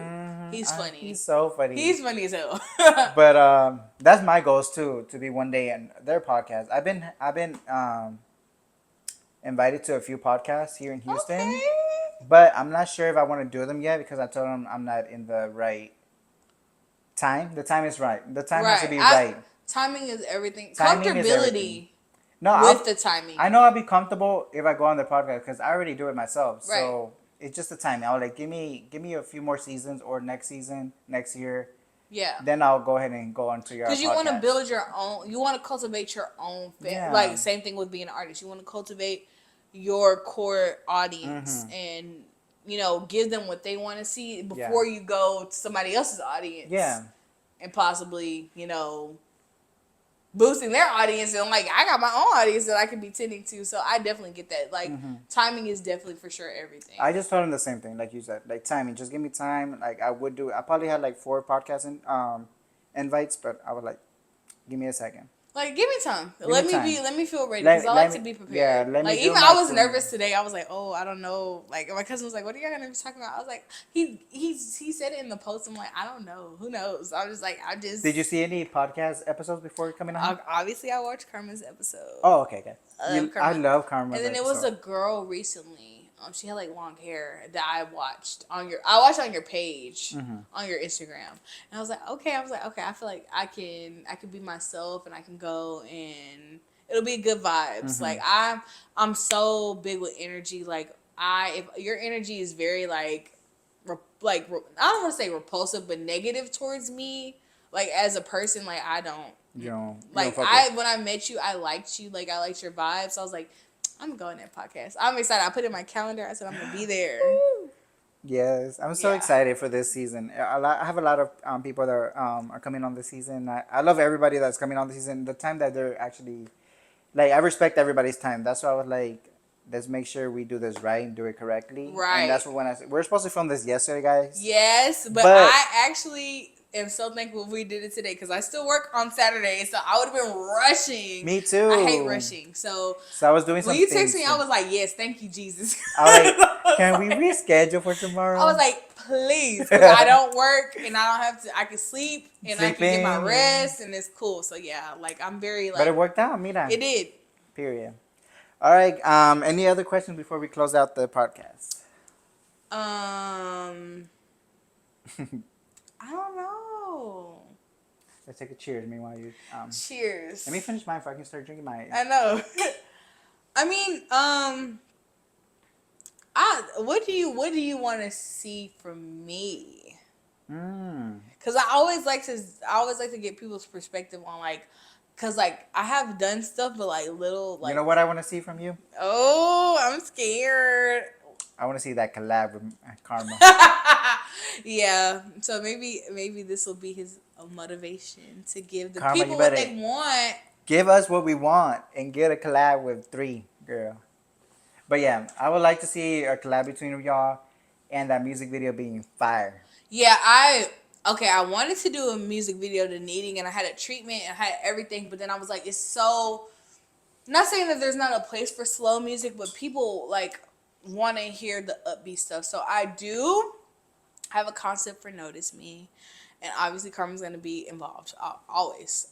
A: He's funny.
B: He's so funny.
A: He's funny as hell.
B: But that's my goals too, to be one day in their podcast. I've been invited to a few podcasts here in Houston,
A: Okay.
B: but I'm not sure if I want to do them yet because I told them I'm not in the right time. The time is right. The time has to be right.
A: Timing is everything.
B: Timing is everything.
A: Comfortability
B: No,
A: with the timing.
B: I know I'll be comfortable if I go on the podcast because I already do it myself.
A: Right.
B: So it's just the timing. I was like, give me a few more seasons or next season, next year.
A: Yeah.
B: Then I'll go ahead and go on to your podcast.
A: Because you want to build your own, you want to cultivate your own,
B: Yeah.
A: like same thing with being an artist. You want to cultivate your core audience
B: Mm-hmm.
A: and, give them what they want to see
B: Yeah.
A: before you go to somebody else's audience.
B: Yeah.
A: And possibly, boosting their audience. And like, I got my own audience that I could be tending to. So I definitely get that. Like, timing is definitely for sure everything.
B: I just told him the same thing, like you said, like timing. Just give me time. Like I would do. I probably had like 4 podcast invites, but I would like, give me a second.
A: Like, give me time.
B: Give me time.
A: Let me feel ready because I like to be prepared.
B: Yeah, let me
A: like
B: do
A: even
B: my
A: I was
B: thing.
A: nervous today. I was like, oh, I don't know. Like my cousin was like, what are y'all gonna be talking about? I was like, he said it in the post. I'm like, I don't know. Who knows? I was just like,
B: Did you see any podcast episodes before coming on?
A: Obviously, I watched Karma's episode.
B: Oh, okay, okay. I
A: Karma.
B: love Karma.
A: And then it was a girl recently. She had like long hair that I watched on your page on your Instagram, and I was like, okay. I feel like I can be myself, and I can go and it'll be good vibes. Like I'm so big with energy. Like if your energy is very I don't want to say repulsive, but negative towards me, like as a person, like I don't. When I met you, I liked you. Like I liked your vibes. So I was like, I'm going to that podcast. I'm excited. I put it in my calendar. I said I'm gonna be there.
B: Yes, I'm so excited for this season. I have a lot of people that are coming on this season. I love everybody that's coming on this season. The time that they're actually, like, I respect everybody's time. That's why I was like, let's make sure we do this right and do it correctly.
A: Right.
B: And that's what when I said we're supposed to film this yesterday, guys.
A: Yes, but I actually am so thankful we did it today because I still work on Saturday, so I would have been rushing.
B: Me too.
A: I hate rushing. So
B: I was doing something.
A: When you texted me, I was like, yes, thank you, Jesus.
B: I was like, can we reschedule for tomorrow?
A: I was like, please, because I don't work and I don't have to. I can sleep and I can get my rest and it's cool. So yeah, like I'm very like.
B: But it worked out, mira.
A: It did.
B: Period. All right. Any other questions before we close out the podcast?
A: I don't know.
B: Let's take a cheers. Meanwhile, you.
A: Cheers.
B: Let me finish mine so I can start drinking my.
A: I know. I mean, what do you want to see from me? Because I always like to get people's perspective on cause I have done stuff, but little.
B: You know what I want to see from you?
A: Oh, I'm scared.
B: I want to see that collab with Karma.
A: Yeah. So maybe this will be his motivation to give the
B: Karma, you
A: people what
B: better
A: they want.
B: give us what we want and get a collab with 3, girl. But yeah, I would like to see a collab between y'all and that music video being fire.
A: Yeah, I wanted to do a music video to Needing, and I had a treatment and I had everything, but then I was like, it's so, not saying that there's not a place for slow music, but people like want to hear the upbeat stuff. So I do have a concept for Notice Me, and obviously Carmen's gonna be involved always.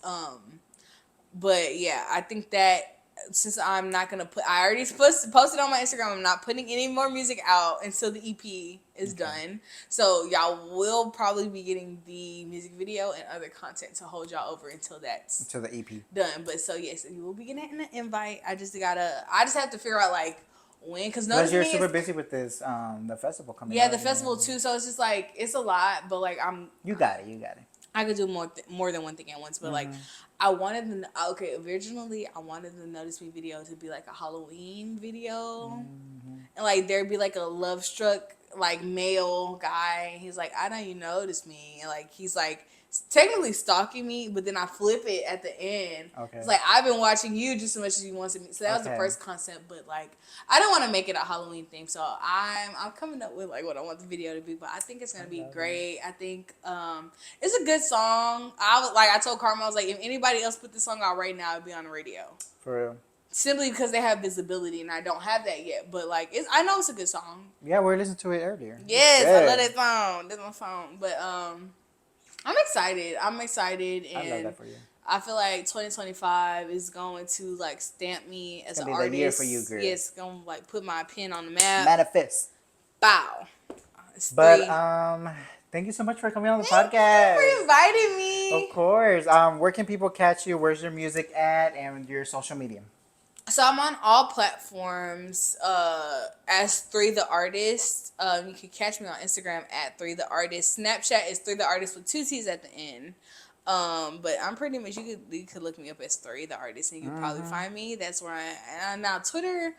A: But yeah, I think that since I'm not gonna put, I already posted on my Instagram. I'm not putting any more music out until the EP is done. So y'all will probably be getting the music video and other content to hold y'all over until that's
B: To the EP.
A: done. But so yes, you will be getting an invite. I just have to figure out like when, because
B: Plus,
A: Notice
B: you're
A: Me
B: super
A: is,
B: busy with this, the festival coming
A: yeah,
B: up.
A: the festival too. So it's just like it's a lot, but like
B: You got it. You got it.
A: I could do more than one thing at once, but like I wanted originally I wanted the Notice Me video to be like a Halloween video, and like there'd be like a love struck like male guy. He's like, I know you noticed me, and like he's like technically stalking me, but then I flip it at the end.
B: Okay.
A: It's like I've been watching you just as much as you wanted me. So that was the first concept, but like I don't want to make it a Halloween theme, so I'm coming up with like what I want the video to be. But I think it's gonna be great. I think it's a good song. I told Karma, I was like, if anybody else put this song out right now, it'd be on the radio.
B: For real.
A: Simply because they have visibility, and I don't have that yet. But like, I know it's a good song.
B: Yeah, we listened to it earlier.
A: Yes, I love that song. That's my song. But I'm excited. And
B: I love that for you.
A: I feel like 2025 is going to like stamp me as an artist.
B: The year for you, girl.
A: Yes, gonna like put my pen on the map.
B: Manifest.
A: Bow.
B: But thank you so much for coming on the podcast.
A: Thank you for inviting me.
B: Of course. Where can people catch you? Where's your music at and your social media?
A: So I'm on all platforms as 3 the Artist. You can catch me on Instagram at 3 the Artist. Snapchat is 3 the Artist with 2 T's at the end. But I'm pretty much, you could look me up as 3 the Artist and you could probably find me. That's where I am. Now Twitter,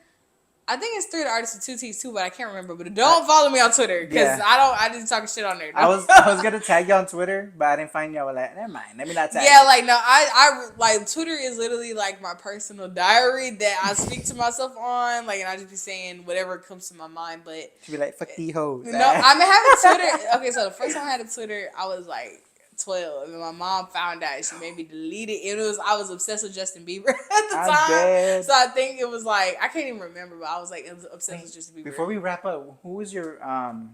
A: I think it's 3 the Artist with 2 T's too, but I can't remember. But don't follow me on Twitter because I didn't talk shit on there.
B: I was gonna tag you on Twitter, but I didn't find you. I was like, never mind. Let me not tag you.
A: Yeah, like no, I like Twitter is literally like my personal diary that I speak to myself on. Like, and I just be saying whatever comes to my mind. But
B: she'd be like, fuck these hoes.
A: No, I'm having Twitter. Okay, so the first time I had a Twitter, I was like 12, and my mom found out. She made me delete it. I was obsessed with Justin Bieber at the time. Dead. So I think it was like, I can't even remember, but I was like obsessed with Justin Bieber.
B: Before we wrap up, who is your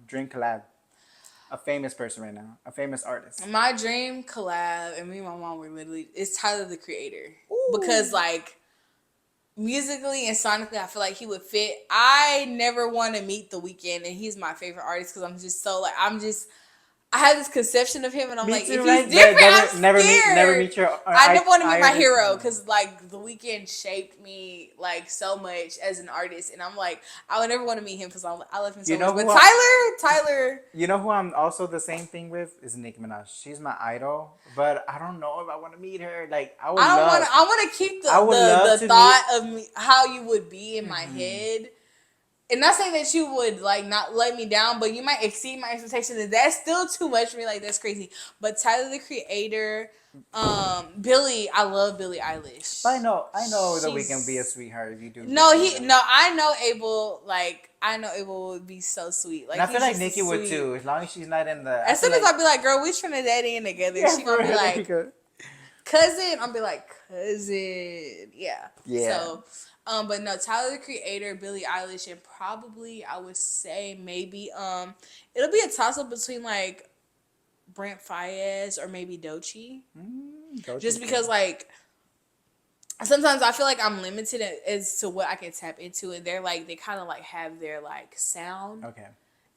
B: dream collab? A famous person right now, a famous artist.
A: My dream collab, and me and my mom were literally, it's Tyler the Creator. Ooh. Because like musically and sonically, I feel like he would fit. I never want to meet The Weeknd, and he's my favorite artist because I'm just so like I have this conception of him, and I'm like, if he's different, I'm scared.
B: Never meet your.
A: I never want to meet my hero because, like, The Weeknd shaped me like so much as an artist, and I'm like, I would never want to meet him because I love him so much. But Tyler. You
B: know who I'm also the same thing with is Nicki Minaj. She's my idol, but I don't know if I want to meet her. Like, I
A: want to keep the thought of me, how you would be in my head. And not saying that you would like not let me down, but you might exceed my expectations. And that's still too much for me. Like, that's crazy. But Tyler the Creator, Billie, I love Billie Eilish.
B: But I know that we can be a sweetheart if you do.
A: I know Abel would be so sweet. Like,
B: and I feel like Nicki would too, as long as she's not in the.
A: As soon as I be like, girl, we Trinidadian together, yeah, she gonna be like, cousin. I'll be like, cousin. Yeah. Yeah. So. But no, Tyler the Creator, Billie Eilish, and probably I would say maybe it'll be a toss up between like Brent Faiyaz or maybe Doechii. Just because like sometimes I feel like I'm limited as to what I can tap into, and they kind of like have their like sound. Okay.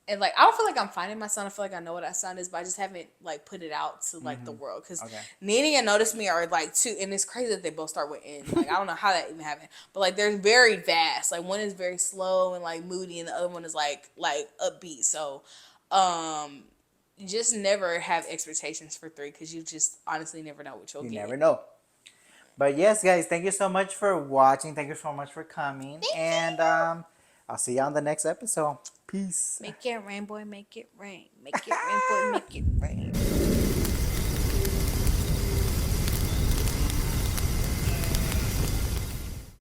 A: And like I don't feel like I'm finding my sound. I feel like I know what that sound is, but I just haven't like put it out to like the world. Because Needing and Notice Me are like two, and it's crazy that they both start with N. Like I don't know how that even happened, but like they're very vast. Like one is very slow and like moody, and the other one is like upbeat. So, just never have expectations for 3 because you just honestly never know what you'll get.
B: You never know. But yes, guys, thank you so much for watching. Thank you so much for coming. I'll see you on the next episode. Peace.
A: Make it rain, boy, make it rain. Make it rain, boy, make it rain.